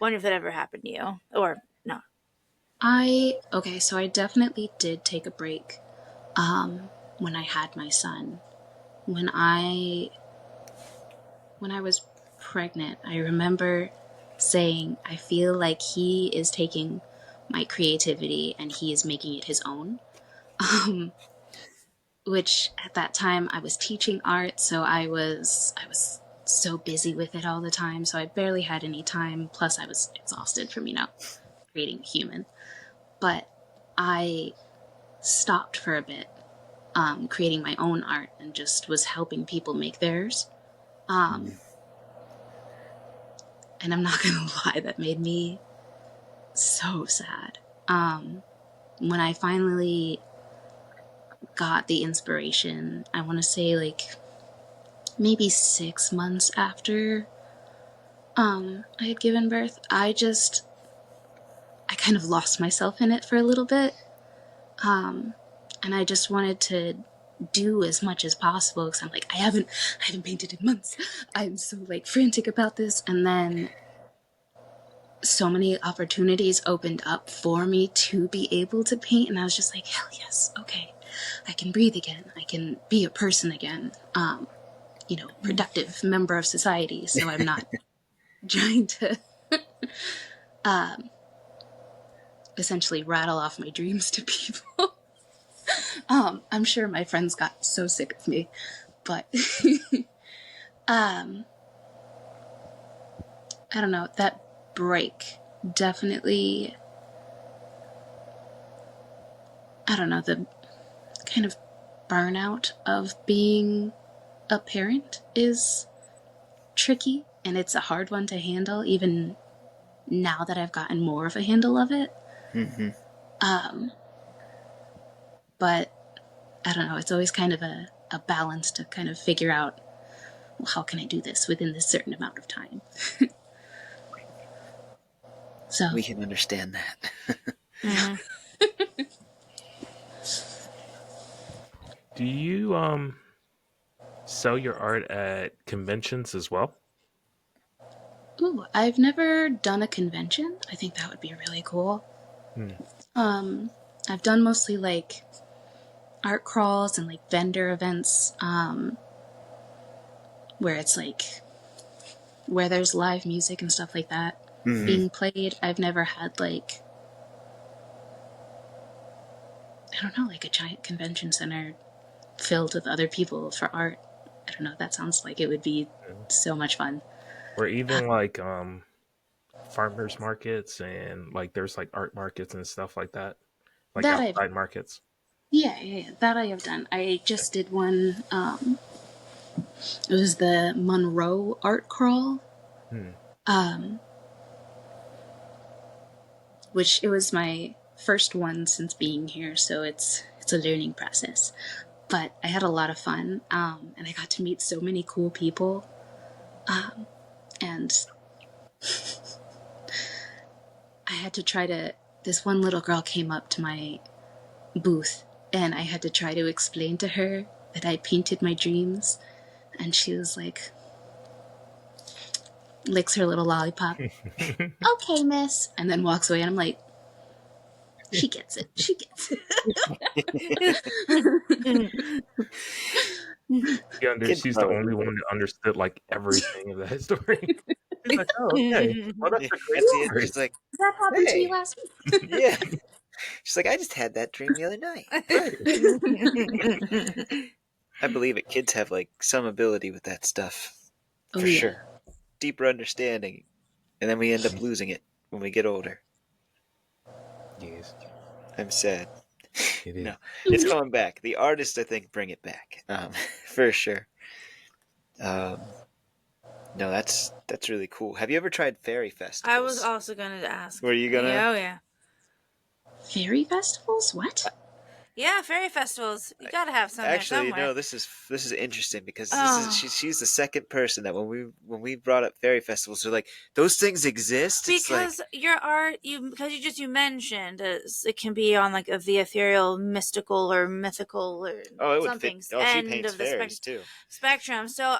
wondering if that ever happened to you or no. So I definitely did take a break when I had my son. When I was pregnant, I remember saying, I feel like he is taking my creativity and he is making it his own. Which at that time I was teaching art, so I was so busy with it all the time, so I barely had any time. Plus I was exhausted from, creating a human. But I stopped for a bit, creating my own art and just was helping people make theirs. And I'm not gonna lie, that made me so sad. When I finally got the inspiration, I want to say like maybe 6 months after I had given birth, I kind of lost myself in it for a little bit. And I just wanted to do as much as possible because I'm like, I haven't painted in months. I'm so like frantic about this. And then so many opportunities opened up for me to be able to paint, and I was just like, hell yes, okay, I can breathe again, I can be a person again, productive member of society, so I'm not trying to essentially rattle off my dreams to people. I'm sure my friends got so sick of me, but I don't know, that break definitely, I don't know, the kind of burnout of being a parent is tricky, and it's a hard one to handle even now that I've gotten more of a handle of it. But I don't know, it's always kind of a balance to kind of figure out, well, how can I do this within this certain amount of time? So We can understand that. Do you sell your art at conventions as well? Ooh, I've never done a convention. I think that would be really cool. Hmm. I've done mostly like art crawls and like vendor events, where it's like where there's live music and stuff like that being played. I've never had like, I don't know, like a giant convention center filled with other people for art. I don't know. That sounds like it would be so much fun. Or even like farmers markets, and like there's like art markets and stuff like that, like That I've outside markets. yeah, that I have done. I just did one. It was the Monroe Art Crawl, Hmm. which it was my first one since being here, so it's a learning process. But I had a lot of fun, and I got to meet so many cool people, and I had to try to. This one little girl came up to my booth, and I had to try to explain to her that I painted my dreams, and she was like, licks her little lollipop. Okay, miss, and then walks away, and I'm like, she gets it. She gets it. Kids She's the probably only do one that. that understood like everything of that story. She's like, oh, okay. Well, that's Yeah, a great at the end, story. she's like, That happened to me "Hey, last week. yeah." She's like, "I just had that dream the other night." Right. I believe it. Kids have like some ability with that stuff, Oh for yeah. sure. Deeper understanding, and then we end up losing it when we get older. Yes, I'm sad. it is. No, it's coming back. The artists, I think, bring it back, for sure. Um, no, that's really cool. Have you ever tried fairy festivals? I was also going to ask. Were you gonna? Yeah, oh yeah. Fairy festivals? What? Yeah, fairy festivals. You gotta have some there Actually, somewhere. no. This is interesting because Oh. she's the second person that when we brought up fairy festivals, they're like, those things exist. It's like, Because your art, you mentioned it can be on like the ethereal, mystical, or mythical, or oh, it would fit. something's Oh, she end paints of the fairies too. spectrum. So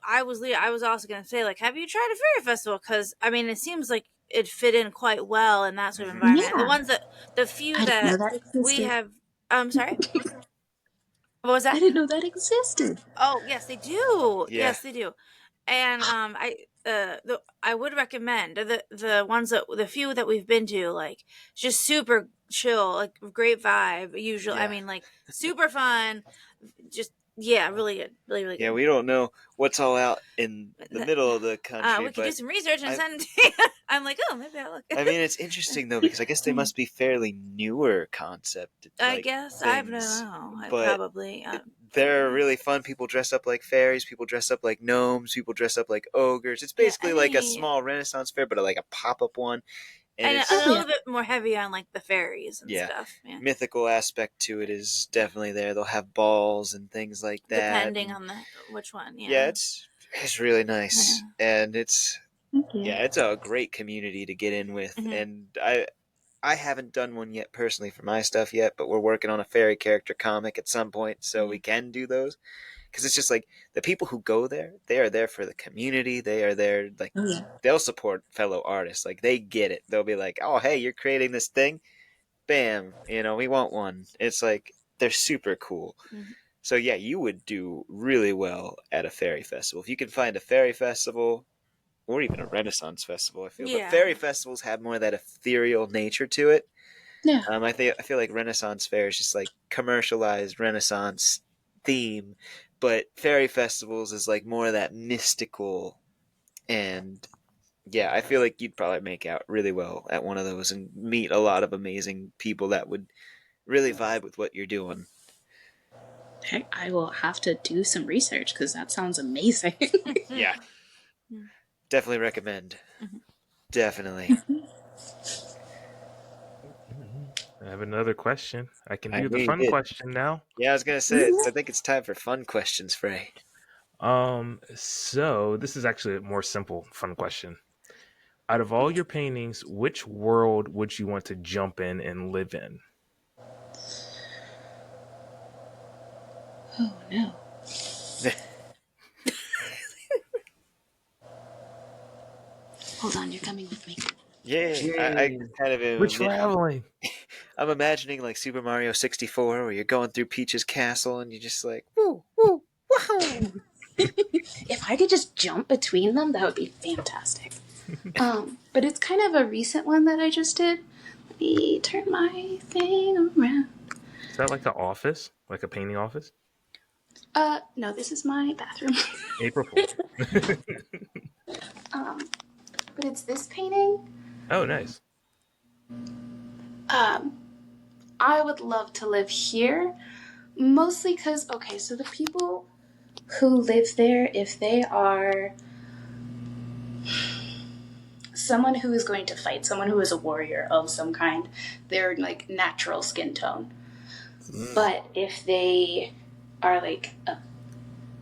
I was also going to say, like, have you tried a fairy festival? Because I mean, it seems like it fit in quite well in that sort of environment. The Yeah. ones the few I didn't know that that we existed. have. I'm sorry. What was I that? didn't know that existed. Oh, yes, they do. Yeah, Yes, they do. And I would recommend the ones that the few that we've been to, like, just super chill, like great vibe. Usually, I yeah, mean, like super fun. Just yeah, really good, really yeah. good. We don't know what's all out in the middle of the country, We could do but some research and I send it to you. I'm like, oh, maybe I'll look. I mean, it's interesting though because I guess they must be fairly newer concept I like guess I don't things, know. I but probably. they're really fun. People dress up like fairies. People dress up like gnomes. People dress up like ogres. It's Yeah, basically like a small Renaissance fair, but like a pop up one, and and it's a Oh yeah. little bit more heavy on like the fairies and yeah, stuff. Yeah, mythical aspect to it is definitely there. They'll have balls and things like that. depending And on the which one. yeah, Yeah. it's really nice, and it's Thank you. yeah, it's a great community to get in with, Mhm. and I haven't done one yet personally for my stuff yet, but we're working on a fairy character comic at some point, so we can do those. Because it's just like the people who go there, they are there for the community. They are there, like, Oh yeah. they'll support fellow artists. Like, they get it. They'll be like, oh, hey, you're creating this thing? Bam, we want one. It's like, they're super cool. Mhm. So, yeah, you would do really well at a fairy festival. If you can find a fairy festival, or even a Renaissance festival, I feel. But Yeah. fairy festivals have more of that ethereal nature to it. Yeah. I feel like Renaissance fair is just like commercialized Renaissance theme, but fairy festivals is like more of that mystical, and yeah, I feel like you'd probably make out really well at one of those and meet a lot of amazing people that would really vibe with what you're doing. Heck, I will have to do some research because that sounds amazing. Yeah, Mhm. definitely recommend. Mhm. Definitely. I have another question. I can I do knew the you fun did. question now. Yeah, I was gonna say, I think it's time for fun questions, Frey. So this is actually a more simple, fun question. Out of all your paintings, which world would you want to jump in and live in? Oh no. Hold on, you're coming with me. Yeah, I Yay. kind of We're am. traveling. I'm imagining like Super Mario 64, where you're going through Peach's castle and you're just like, woo, woo, woohoo! If I could just jump between them, that would be fantastic. But it's kind of a recent one that I just did. Let me turn my thing around. Is that like an office? Like a painting office? No, this is my bathroom. April Fool's. But it's this painting. Oh, nice. I would love to live here, mostly because, okay, so the people who live there, if they are someone who is going to fight, someone who is a warrior of some kind, they're like natural skin tone. But if they are like a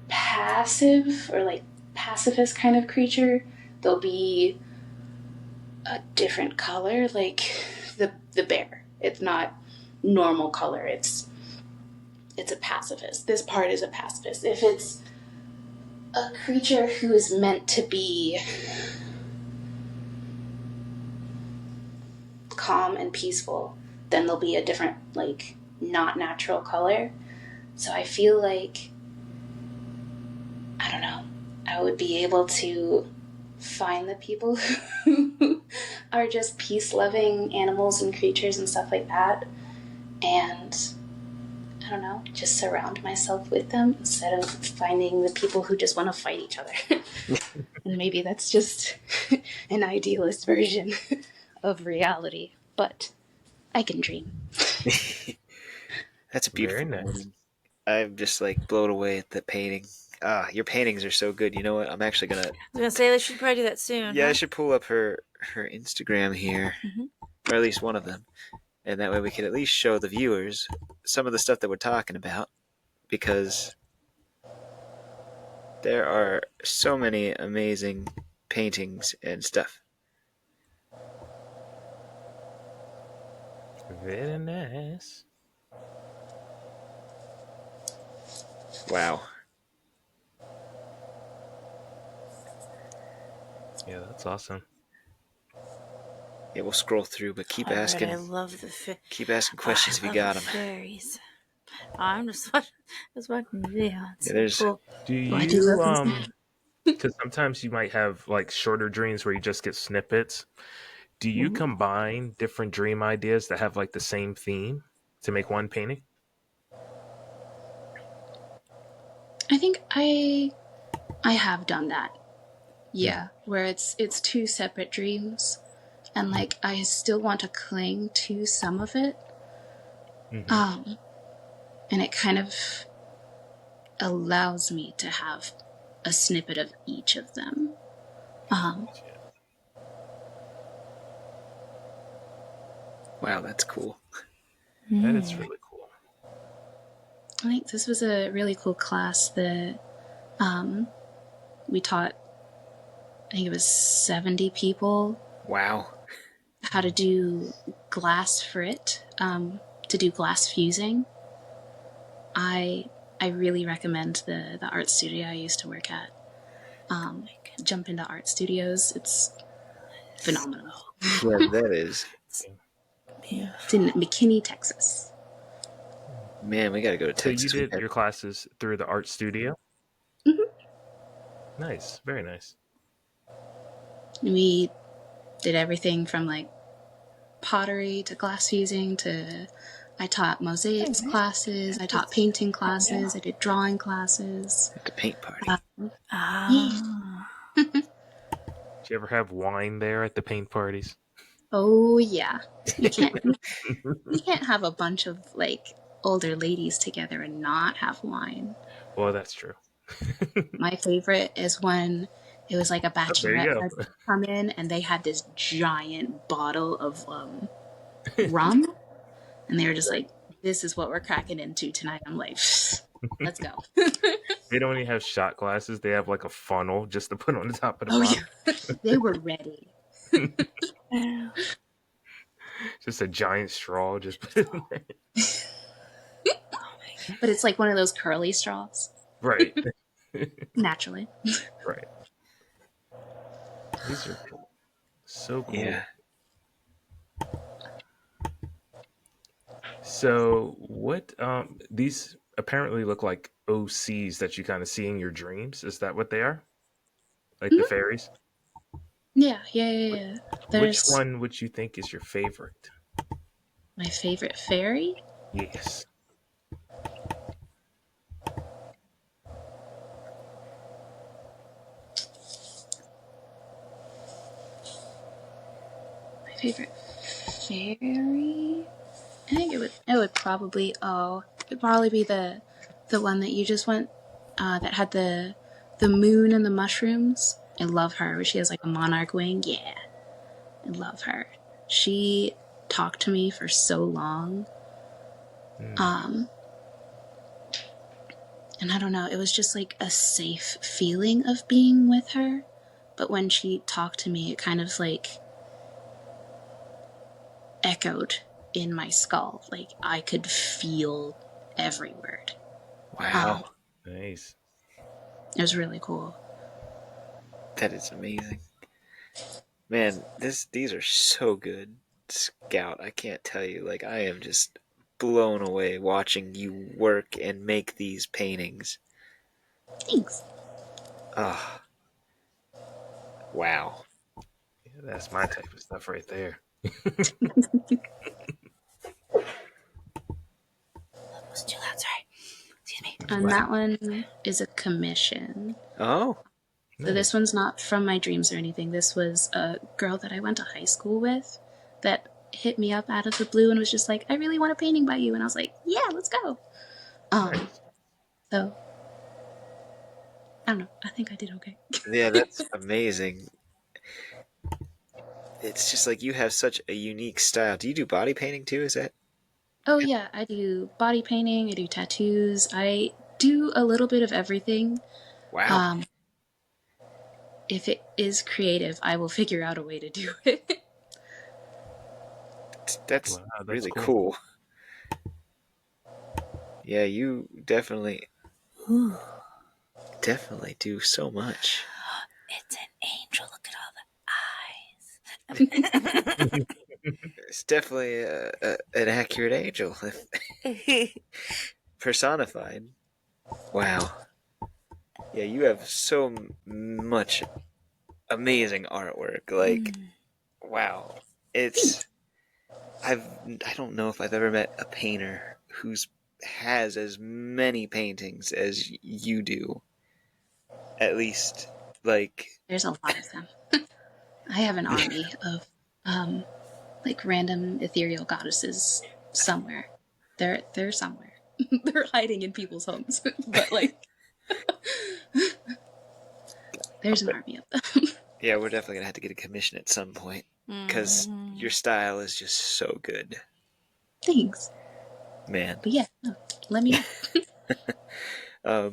passive or like pacifist kind of creature, they'll be a different color, like the bear. It's not normal color. It's a pacifist. This part is a pacifist. If it's a creature who is meant to be calm and peaceful, then there'll be a different, like, not natural color. So I feel like, I don't know, I would be able to find the people who are just peace-loving animals and creatures and stuff like that, and I don't know, just surround myself with them instead of finding the people who just want to fight each other. And maybe that's just an idealist version of reality, but I can dream. That's a beautiful Very nice. woman. I'm just like blown away at the painting. Your paintings are so good. You know what? I'm actually gonna. I was gonna say they should probably do that soon. Yeah, huh? I should pull up her Instagram here, or at least one of them, and that way we can at least show the viewers some of the stuff that we're talking about, because there are so many amazing paintings and stuff. Very nice. Wow. Yeah, that's awesome. Yeah, we'll scroll through, but keep All right, asking. I love the Keep asking questions if you got them. Fairies. I'm just watching the video. It's Yeah, so there's. cool. Do I do you love this. because sometimes you might have like shorter dreams where you just get snippets. Do you combine different dream ideas that have like the same theme to make one painting? I think I have done that. Yeah, where it's two separate dreams, and like I still want to cling to some of it, and it kind of allows me to have a snippet of each of them. Wow, that's cool. That is really cool. I think this was a really cool class that we taught. I think it was 70 people Wow. how to do glass frit, to do glass fusing. I really recommend the art studio I used to work at. Jump into art studios. It's phenomenal. Yeah, that is. It's in McKinney, Texas. Man, we got to go to So Texas. you did your classes through the art studio? Nice, very nice. We did everything from like pottery to glass fusing to I taught mosaics classes, I taught painting classes, I did drawing classes. At the paint party. Did you ever have wine there at the paint parties? Oh yeah. You can't have a bunch of like older ladies together and not have wine. Well, that's true. My favorite is when it was like a bachelorette go. party come in and they had this giant bottle of rum, and they were just like, "This is what we're cracking into tonight." I'm like, "Let's go." They don't even have shot glasses. They have like a funnel just to put on the top of the Oh bottle. yeah, they were ready. Just a giant straw. Just put it in there. But it's like one of those curly straws. Right. Naturally. Right. These are cool. So cool. Yeah. So what these apparently look like OCs that you kind of see in your dreams. Is that what they are? Like the fairies? Yeah. Which There's one would you think is your favorite? my favorite fairy. Yes. My favorite fairy. I think it'd probably be the one that you just went that had the moon and the mushrooms. I love her. She has like a monarch wing. Yeah, I love her. She talked to me for so long. Mm. And I don't know, it was just like a safe feeling of being with her. But when she talked to me, it kind of like echoed in my skull. Like I could feel every word. Wow. Nice. It was really cool. That is amazing. Man, these are so good. Scout, I can't tell you. Like, I am just blown away watching you work and make these paintings. Thanks. Ah, wow. Yeah, that's my type of stuff right there. That was too loud. Sorry. Excuse me. And that one is a commission. Oh, So this Nice. one's not from my dreams or anything. This was a girl that I went to high school with that hit me up out of the blue and was just like, I really want a painting by you. And I was like, yeah, let's go. Nice. So, I don't know. I think I did okay. yeah, that's amazing. It's just like you have such a unique style. Do you do body painting too? Is that? Oh, yeah. I do body painting. I do tattoos. I do a little bit of everything. Wow. If it is creative, I will figure out a way to do it. That's Wow, that's really cool. cool. Yeah, you definitely do so much. It's an angel. Look at all the eyes. It's definitely an accurate angel, personified. Wow. Yeah, you have so much amazing artwork. Like, wow. It's I don't know if I've ever met a painter who's has as many paintings as you do. At least, like, There's a lot of them. I have an army of like random ethereal goddesses somewhere. They're somewhere. They're hiding in people's homes. But like there's an army of them. yeah, we're definitely gonna have to get a commission at some point because your style is just so good, Thanks. man. But yeah, no, let me know.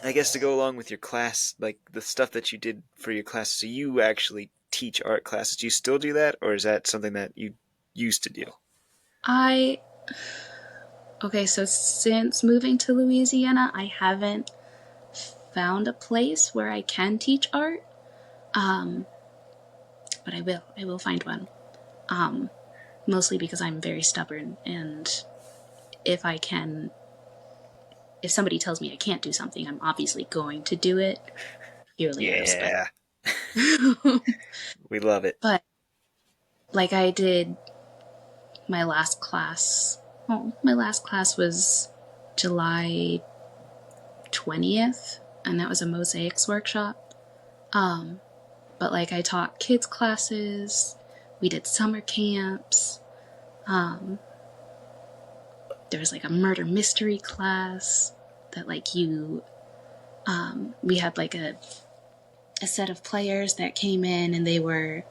I guess to go along with your class, like the stuff that you did for your class, so you actually teach art classes. Do you still do that, or is that something that you used to do? Okay, so since moving to Louisiana, I haven't found a place where I can teach art. But I will find one. Mostly because I'm very stubborn, and if somebody tells me I can't do something, I'm obviously going to do it purely out of spite. Yeah, we love it. But like I did my last class. Well, my last class was July 20th, and that was a mosaics workshop. But like I taught kids classes, we did summer camps. There was like a murder mystery class that like we had like a set of players that came in and they were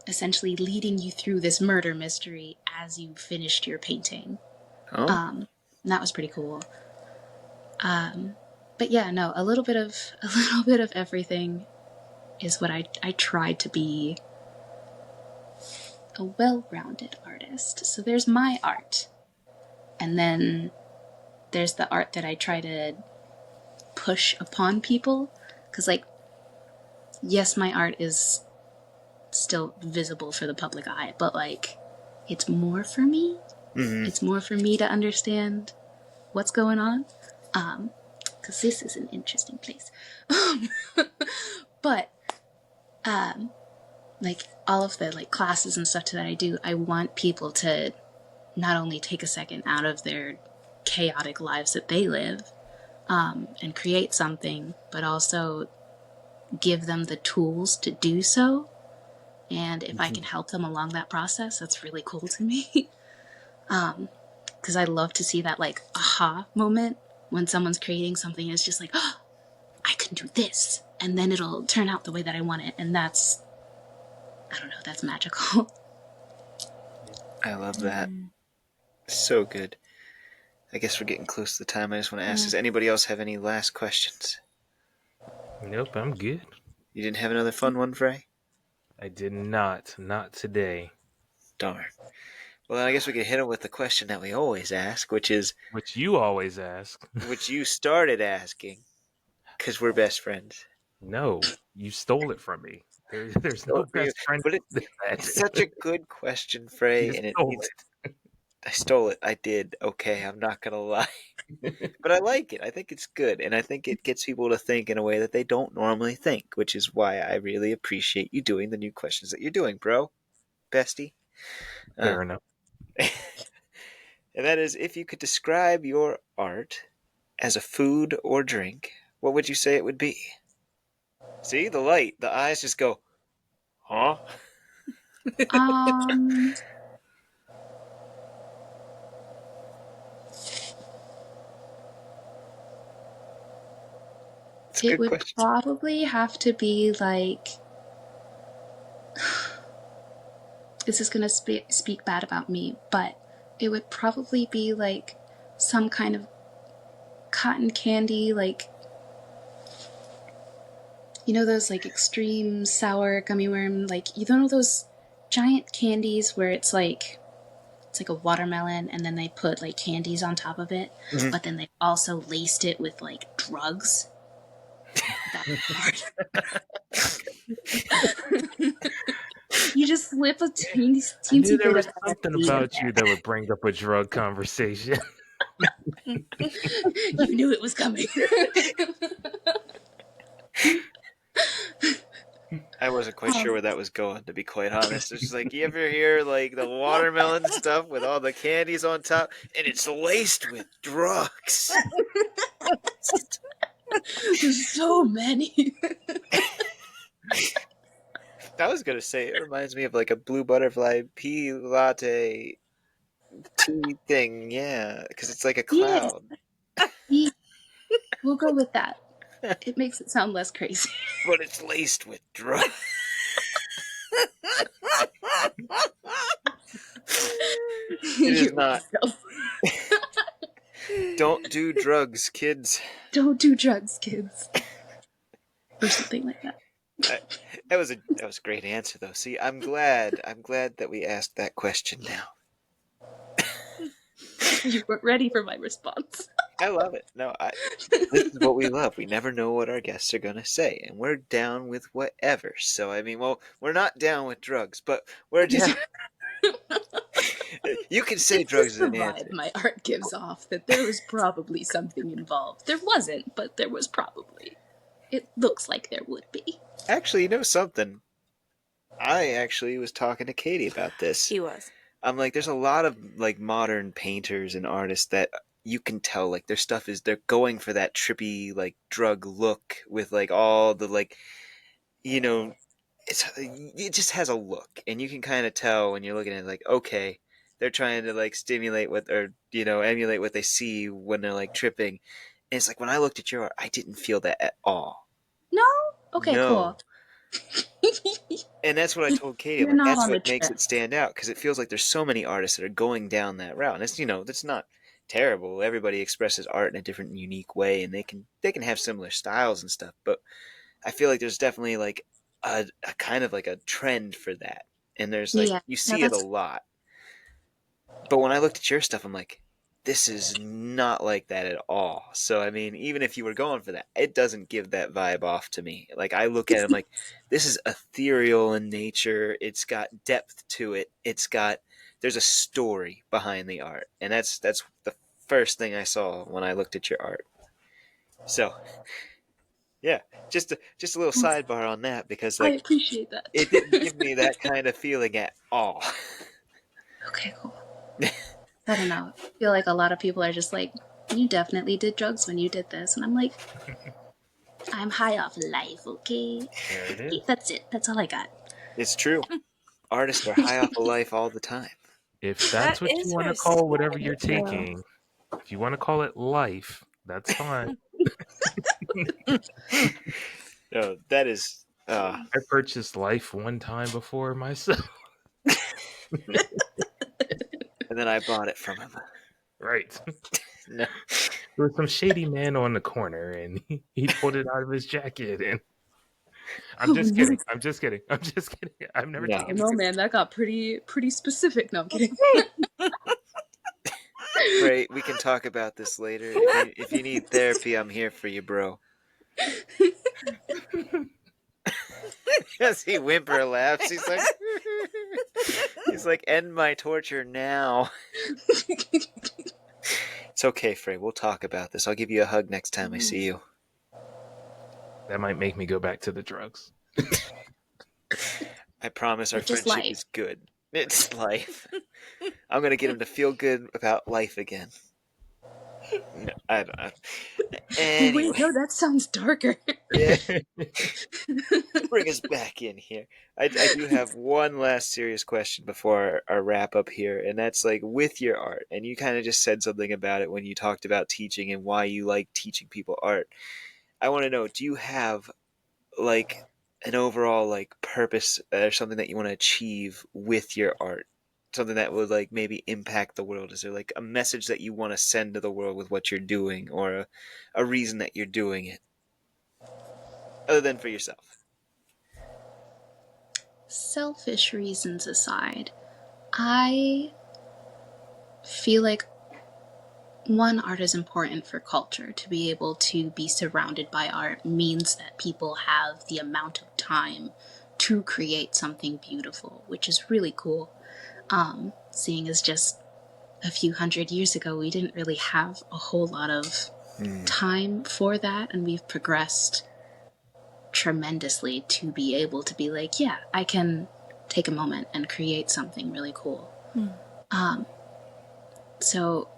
essentially leading you through this murder mystery as you finished your painting. Oh, And that was pretty cool. But yeah, no, a little bit of everything is what I tried to be a well-rounded artist. So there's my art. And then there's the art that I try to push upon people. Because, like, yes, my art is still visible for the public eye, but, like, it's more for me. Mm-hmm. It's more for me to understand what's going on. Because this is an interesting place. But, like, all of the, like, classes and stuff that I do, I want people to not only take a second out of their chaotic lives that they live, and create something, but also give them the tools to do so. And if I can help them along that process, that's really cool to me. Because I love to see that, like, aha moment when someone's creating something and it's just like, oh, I can do this. And then it'll turn out the way that I want it. And that's, I don't know, that's magical. I love that. So good. I guess we're getting close to the time. I just want to ask, does anybody else have any last questions? Nope, I'm good. You didn't have another fun one, Frae? I did not. Not today. Darn. Well, then I guess we could hit him with the question that we always ask, which is, Which you always ask. which you started asking, because we're best friends. No, you stole it from me. There's Stole no it from you. best friend. But than that. it's such a good question, Frae, You and it stole needs. it. I stole it. I did. Okay, I'm not gonna lie, but I like it. I think it's good, and I think it gets people to think in a way that they don't normally think, which is why I really appreciate you doing the new questions that you're doing, bro, bestie. Fair enough. And that is, if you could describe your art as a food or drink, what would you say it would be? See, the light, the eyes just go, huh? It's a It good would question. probably have to be like, this is going to speak bad about me, but it would probably be like some kind of cotton candy, like, you know, those like extreme sour gummy worm, like, you know, those giant candies where it's like a watermelon and then they put like candies on top of it, Mhm. but then they also laced it with like drugs. That part. You just slip a teensy I knew there bit was of something LSD in about there. you that would bring up a drug conversation. You knew it was coming. I wasn't quite sure where that was going, to be quite honest. It's just like, you ever hear like the watermelon stuff with all the candies on top, and it's laced with drugs? There's so many. I was gonna say it reminds me of like a blue butterfly pea latte tea thing, yeah, because it's like a cloud. Yeah. We'll go with that. It makes it sound less crazy. But it's laced with drugs. It is not. Don't do drugs, kids. Don't do drugs, kids. Or something like that. That was a great answer, though. See, I'm glad that we asked that question now. You weren't ready for my response. I love it. No, this is what we love. We never know what our guests are gonna say, and we're down with whatever. So I mean, well, we're not down with drugs, but we're down. You can say drugs as an answer. My art gives off that there was probably something involved. There wasn't, but there was probably. It looks like there would be. Actually, you know something? I actually was talking to Katie about this. He was. I'm like, there's a lot of like modern painters and artists that you can tell like their stuff is they're going for that trippy like drug look with like all the like, you know, it just has a look, and you can kind of tell when you're looking at it, like, okay, they're trying to like stimulate what or emulate what they see when they're like tripping. And it's like when I looked at your art, I didn't feel that at all. No? Okay, No. cool. And that's what I told Katie. You're I'm like, not that's on the what makes trip. it stand out, because it feels like there's so many artists that are going down that route. And it's that's not terrible. Everybody expresses art in a different, unique way, and they can have similar styles and stuff. But I feel like there's definitely like a kind of like a trend for that, and there's like Yeah. you No, see it a lot. But when I looked at your stuff, I'm like, this is not like that at all. So, I mean, even if you were going for that, it doesn't give that vibe off to me. Like, I look at it, I'm like, this is ethereal in nature. It's got depth to it. There's a story behind the art. And that's the first thing I saw when I looked at your art. So, yeah, just a little sidebar on that, because, I like, appreciate that. it didn't give me that kind of feeling at all. Okay, cool. I don't know. I feel like a lot of people are just like, you definitely did drugs when you did this. And I'm like, I'm high off life, okay? There it is. That's it. That's all I got. It's true. Artists are high off of life all the time. If that's That what you is want to her call whatever style, you're though. taking, if you want to call it life, that's fine. No, that is. I purchased life one time before myself. And then I bought it from him. Right. No. There was some shady man on the corner, and he pulled it out of his jacket. And I'm just kidding. I'm just kidding. I'm just kidding. I've never No. taken No, man, that got pretty specific. No, I'm kidding. Right, we can talk about this later. If you need therapy, I'm here for you, bro. As he whimper laughs, he's like, end my torture now. It's okay, Frae. We'll talk about this. I'll give you a hug next time I see you. That might make me go back to the drugs. I promise our It's just friendship life. is good. It's life. I'm gonna get him to feel good about life again. No, I don't know. Anyway, Wait, no, that sounds darker. yeah. Bring us back in here. I do have one last serious question before our wrap up here, and that's like with your art. And you kind of just said something about it when you talked about teaching and why you like teaching people art. I want to know, do you have like an overall like purpose or something that you want to achieve with your art? Something that would like maybe impact the world? Is there like a message that you want to send to the world with what you're doing, or a reason that you're doing it, other than for yourself? Selfish reasons aside, I feel like one, art is important for culture. To be able to be surrounded by art means that people have the amount of time to create something beautiful, which is really cool. Seeing as just a few hundred years ago, we didn't really have a whole lot of time for that, and we've progressed tremendously to be able to be like, yeah, I can take a moment and create something really cool. So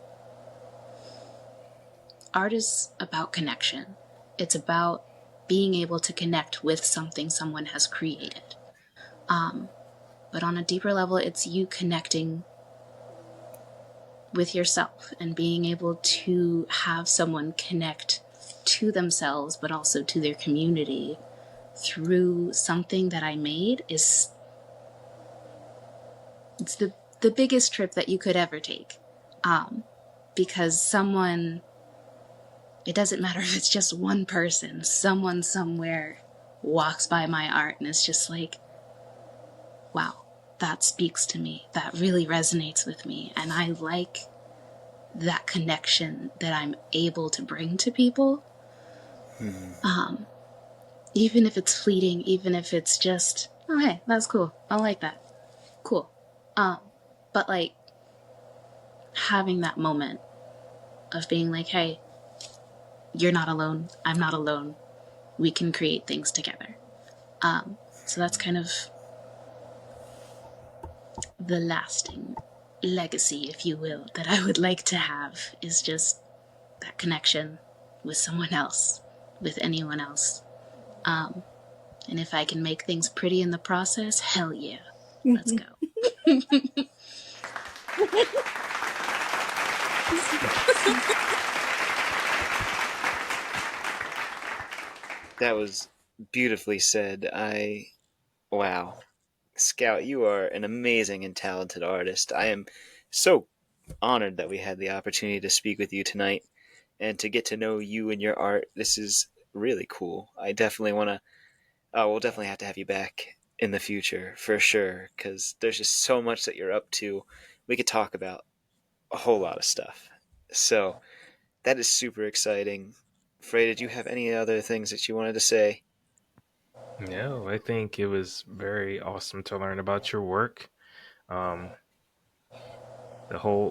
art is about connection. It's about being able to connect with something someone has created. But on a deeper level, it's you connecting with yourself and being able to have someone connect to themselves, but also to their community through something that I made. It's the biggest trip that you could ever take. Because someone, it doesn't matter if it's just one person, someone somewhere walks by my art and is just like, wow, that speaks to me. That really resonates with me. And I like that connection that I'm able to bring to people. Even if it's fleeting, even if it's just, oh, hey, that's cool. I like that. Cool. But like having that moment of being like, hey, you're not alone. I'm not alone. We can create things together. So that's kind of the lasting legacy, if you will, that I would like to have, is just that connection with someone else, with anyone else. And if I can make things pretty in the process, hell yeah. Let's go. That was beautifully said. Wow. Scout, you are an amazing and talented artist. I am so honored that we had the opportunity to speak with you tonight and to get to know you and your art. This is really cool. I definitely want to, we'll definitely have to have you back in the future for sure, because there's just so much that you're up to. We could talk about a whole lot of stuff. So that is super exciting. Frey, did you have any other things that you wanted to say? No, I think it was very awesome to learn about your work. Um,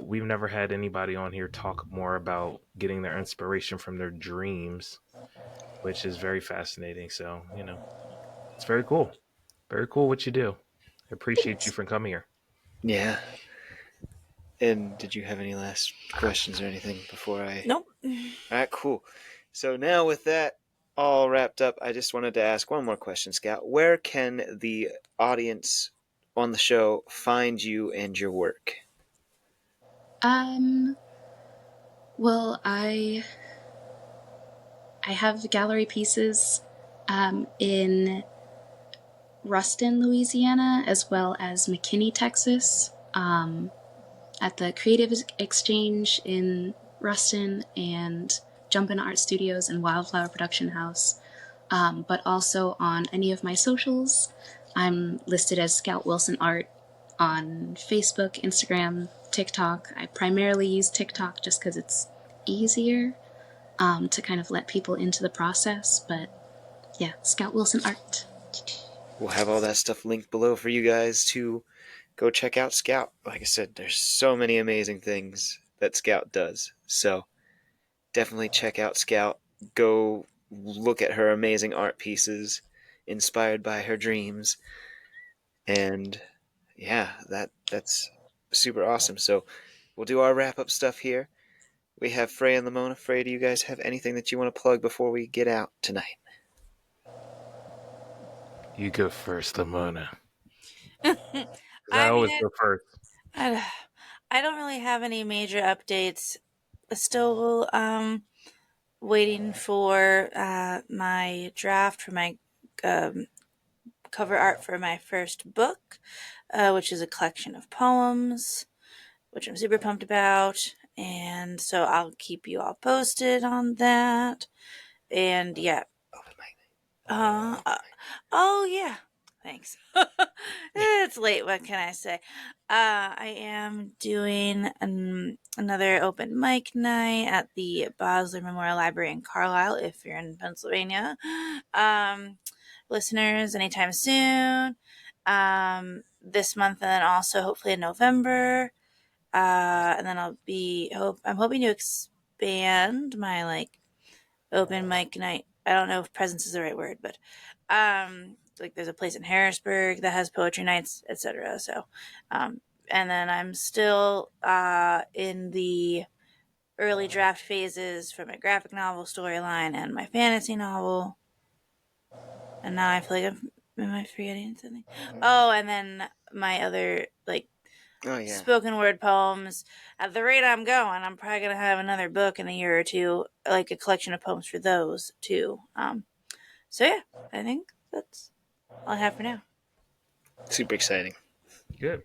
we've never had anybody on here talk more about getting their inspiration from their dreams, which is very fascinating. So, it's very cool. Very cool what you do. I appreciate you Thanks. for coming here. Yeah. And did you have any last questions or anything before I... Nope. All right, cool. So now with that all wrapped up, I just wanted to ask one more question, Scout. Where can the audience on the show find you and your work? Well, I have gallery pieces in Ruston, Louisiana, as well as McKinney, Texas, at the Creative Exchange in Ruston and Jumpin' Art Studios and Wildflower Production House, but also on any of my socials. I'm listed as Scout Wilson Art on Facebook, Instagram, TikTok. I primarily use TikTok just because it's easier to kind of let people into the process, but yeah, Scout Wilson Art. We'll have all that stuff linked below for you guys to go check out Scout. Like I said, there's so many amazing things that Scout does. So definitely check out Scout. Go look at her amazing art pieces inspired by her dreams. And yeah, that's super awesome. So we'll do our wrap up stuff here. We have Frey and Lemona. Frey, do you guys have anything that you want to plug before we get out tonight? You go first, Lamona. I I always mean, go first. I don't really have any major updates. Still waiting for my draft for my um, cover art for my first book, which is a collection of poems, which I'm super pumped about. And so I'll keep you all posted on that. And yeah. Open mic. Oh yeah. Thanks. It's late. What can I say? I am doing another open mic night at the Bosler Memorial Library in Carlisle. If you're in Pennsylvania, listeners, anytime soon. This month, and then also hopefully in November. And then I'm hoping to expand my open mic night. I don't know if presence is the right word, but there's a place in Harrisburg that has poetry nights, etc. So, and then I'm still in the early draft phases for my graphic novel storyline and my fantasy novel. And now I feel like am I forgetting something? Oh, and then my other spoken word poems. At the rate I'm going, I'm probably gonna have another book in a year or two, like a collection of poems for those too. So yeah, I think that's all I have for now. Super exciting. Good.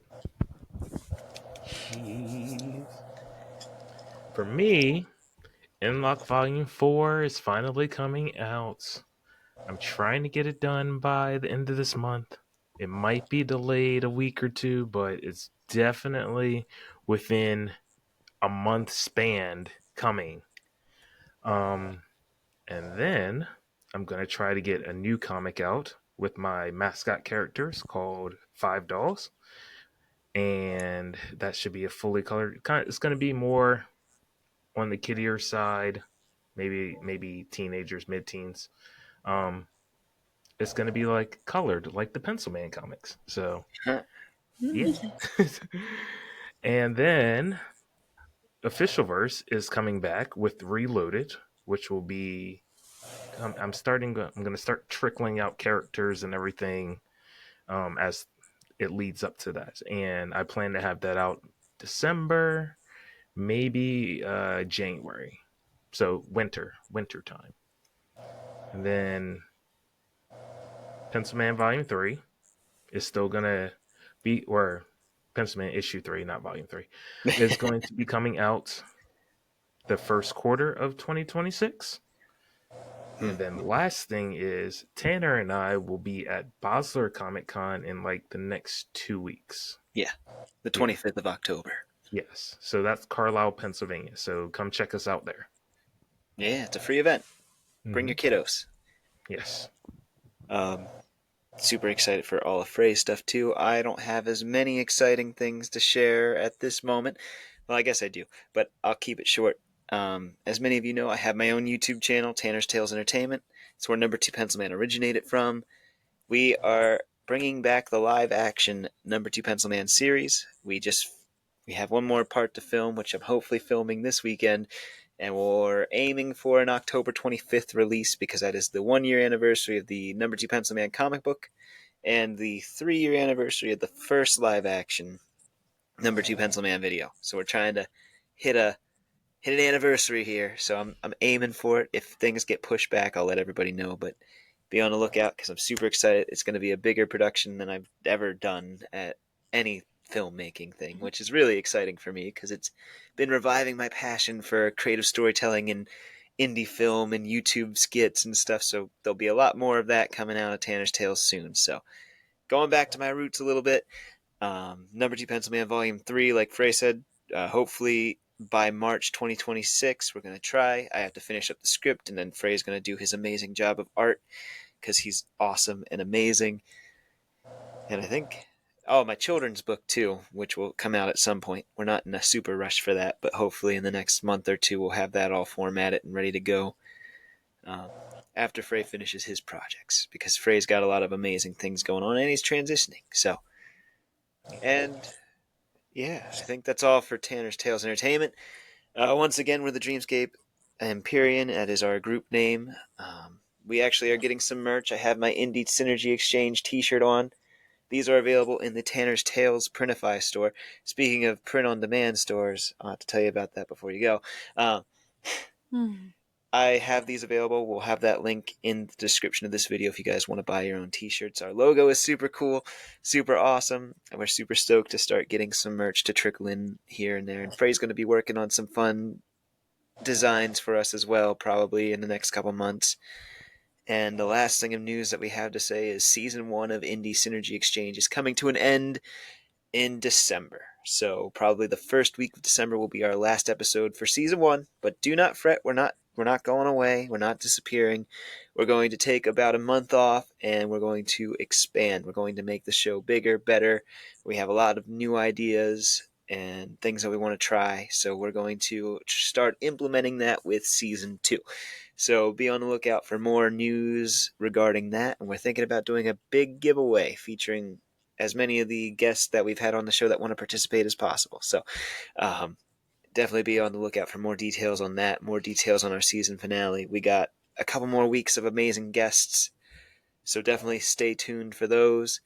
For me, Inlock Volume 4 is finally coming out. I'm trying to get it done by the end of this month. It might be delayed a week or two, but it's definitely within a month span coming. And then I'm going to try to get a new comic out with my mascot characters called Five Dolls. And that should be a fully colored. It's going to be more on the kiddier side, maybe teenagers, mid-teens. It's going to be like colored, like the Pencil Man comics. So, yeah. And then Official Verse is coming back with Reloaded, which will be. I'm going to start trickling out characters and everything as it leads up to that, and I plan to have that out December, maybe January, so winter time. And then Pencil Man Volume 3 is still gonna be, or Pencil Man Issue 3, not Volume 3, is going to be coming out the first quarter of 2026. And then the last thing is Tanner and I will be at Bosler Comic Con in like the next 2 weeks. Yeah, the 25th of October. Yes. So that's Carlisle, Pennsylvania. So come check us out there. Yeah, it's a free event. Bring your kiddos. Yes. Super excited for all of Frey's stuff too. I don't have as many exciting things to share at this moment. Well, I guess I do, but I'll keep it short. As many of you know, I have my own YouTube channel, Tanner's Tales Entertainment. It's where Number 2 Pencil Man originated from. We are bringing back the live action Number 2 Pencil Man series. We have one more part to film, which I'm hopefully filming this weekend, and we're aiming for an October 25th release because that is the 1 year anniversary of the Number 2 Pencil Man comic book and the 3 year anniversary of the first live action Number 2 Pencil Man video. So we're trying to hit an anniversary here. So I'm aiming for it. If things get pushed back, I'll let everybody know, but be on the lookout because I'm super excited. It's going to be a bigger production than I've ever done at any filmmaking thing, which is really exciting for me because it's been reviving my passion for creative storytelling and indie film and YouTube skits and stuff. So there'll be a lot more of that coming out of Tanner's Tales soon. So going back to my roots a little bit, Number 2 Pencil Man Volume 3, like Frey said, hopefully by March 2026, we're going to try. I have to finish up the script, and then Frey's going to do his amazing job of art because he's awesome and amazing. And I think, my children's book too, which will come out at some point. We're not in a super rush for that, but hopefully in the next month or two, we'll have that all formatted and ready to go after Frey finishes his projects, because Frey's got a lot of amazing things going on, and he's transitioning. So, and yeah, I think that's all for Tanner's Tales Entertainment. Once again, we're the Dreamscape Empyrean. That is our group name. We actually are getting some merch. I have my Indie Synergy Exchange t-shirt on. These are available in the Tanner's Tales Printify store. Speaking of print-on-demand stores, I'll have to tell you about that before you go. I have these available. We'll have that link in the description of this video if you guys want to buy your own t-shirts. Our logo is super cool, super awesome, and we're super stoked to start getting some merch to trickle in here and there. And Frey's going to be working on some fun designs for us as well, probably in the next couple months. And the last thing of news that we have to say is Season 1 of Indie Synergy Exchange is coming to an end in December. So probably the first week of December will be our last episode for Season 1. But do not fret, we're not going away. We're not disappearing. We're going to take about a month off, and we're going to expand. We're going to make the show bigger, better. We have a lot of new ideas and things that we want to try. So we're going to start implementing that with Season 2. So be on the lookout for more news regarding that. And we're thinking about doing a big giveaway featuring as many of the guests that we've had on the show that want to participate as possible. So definitely be on the lookout for more details on that, more details on our season finale. We got a couple more weeks of amazing guests, so definitely stay tuned for those.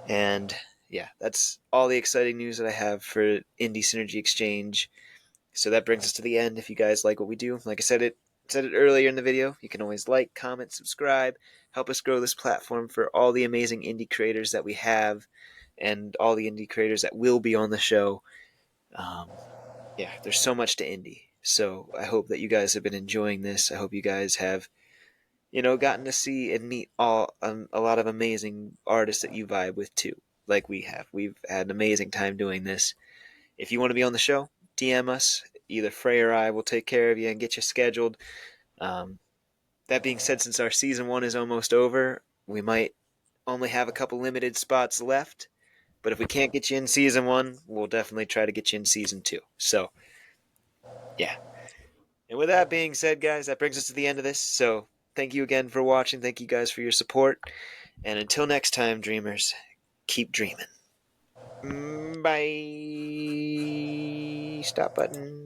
And yeah, that's all the exciting news that I have for Indie Synergy Exchange. So that brings us to the end. If you guys like what we do, like I said it earlier in the video, you can always like, comment, subscribe, help us grow this platform for all the amazing indie creators that we have and all the indie creators that will be on the show. Yeah, there's so much to indie. So I hope that you guys have been enjoying this. I hope you guys have, gotten to see and meet a lot of amazing artists that you vibe with too, like we have. We've had an amazing time doing this. If you want to be on the show, DM us. Either Frey or I will take care of you and get you scheduled. That being said, since our Season 1 is almost over, we might only have a couple limited spots left. But if we can't get you in Season 1, we'll definitely try to get you in Season 2. So, yeah. And with that being said, guys, that brings us to the end of this. So, thank you again for watching. Thank you guys for your support. And until next time, dreamers, keep dreaming. Bye. Stop button.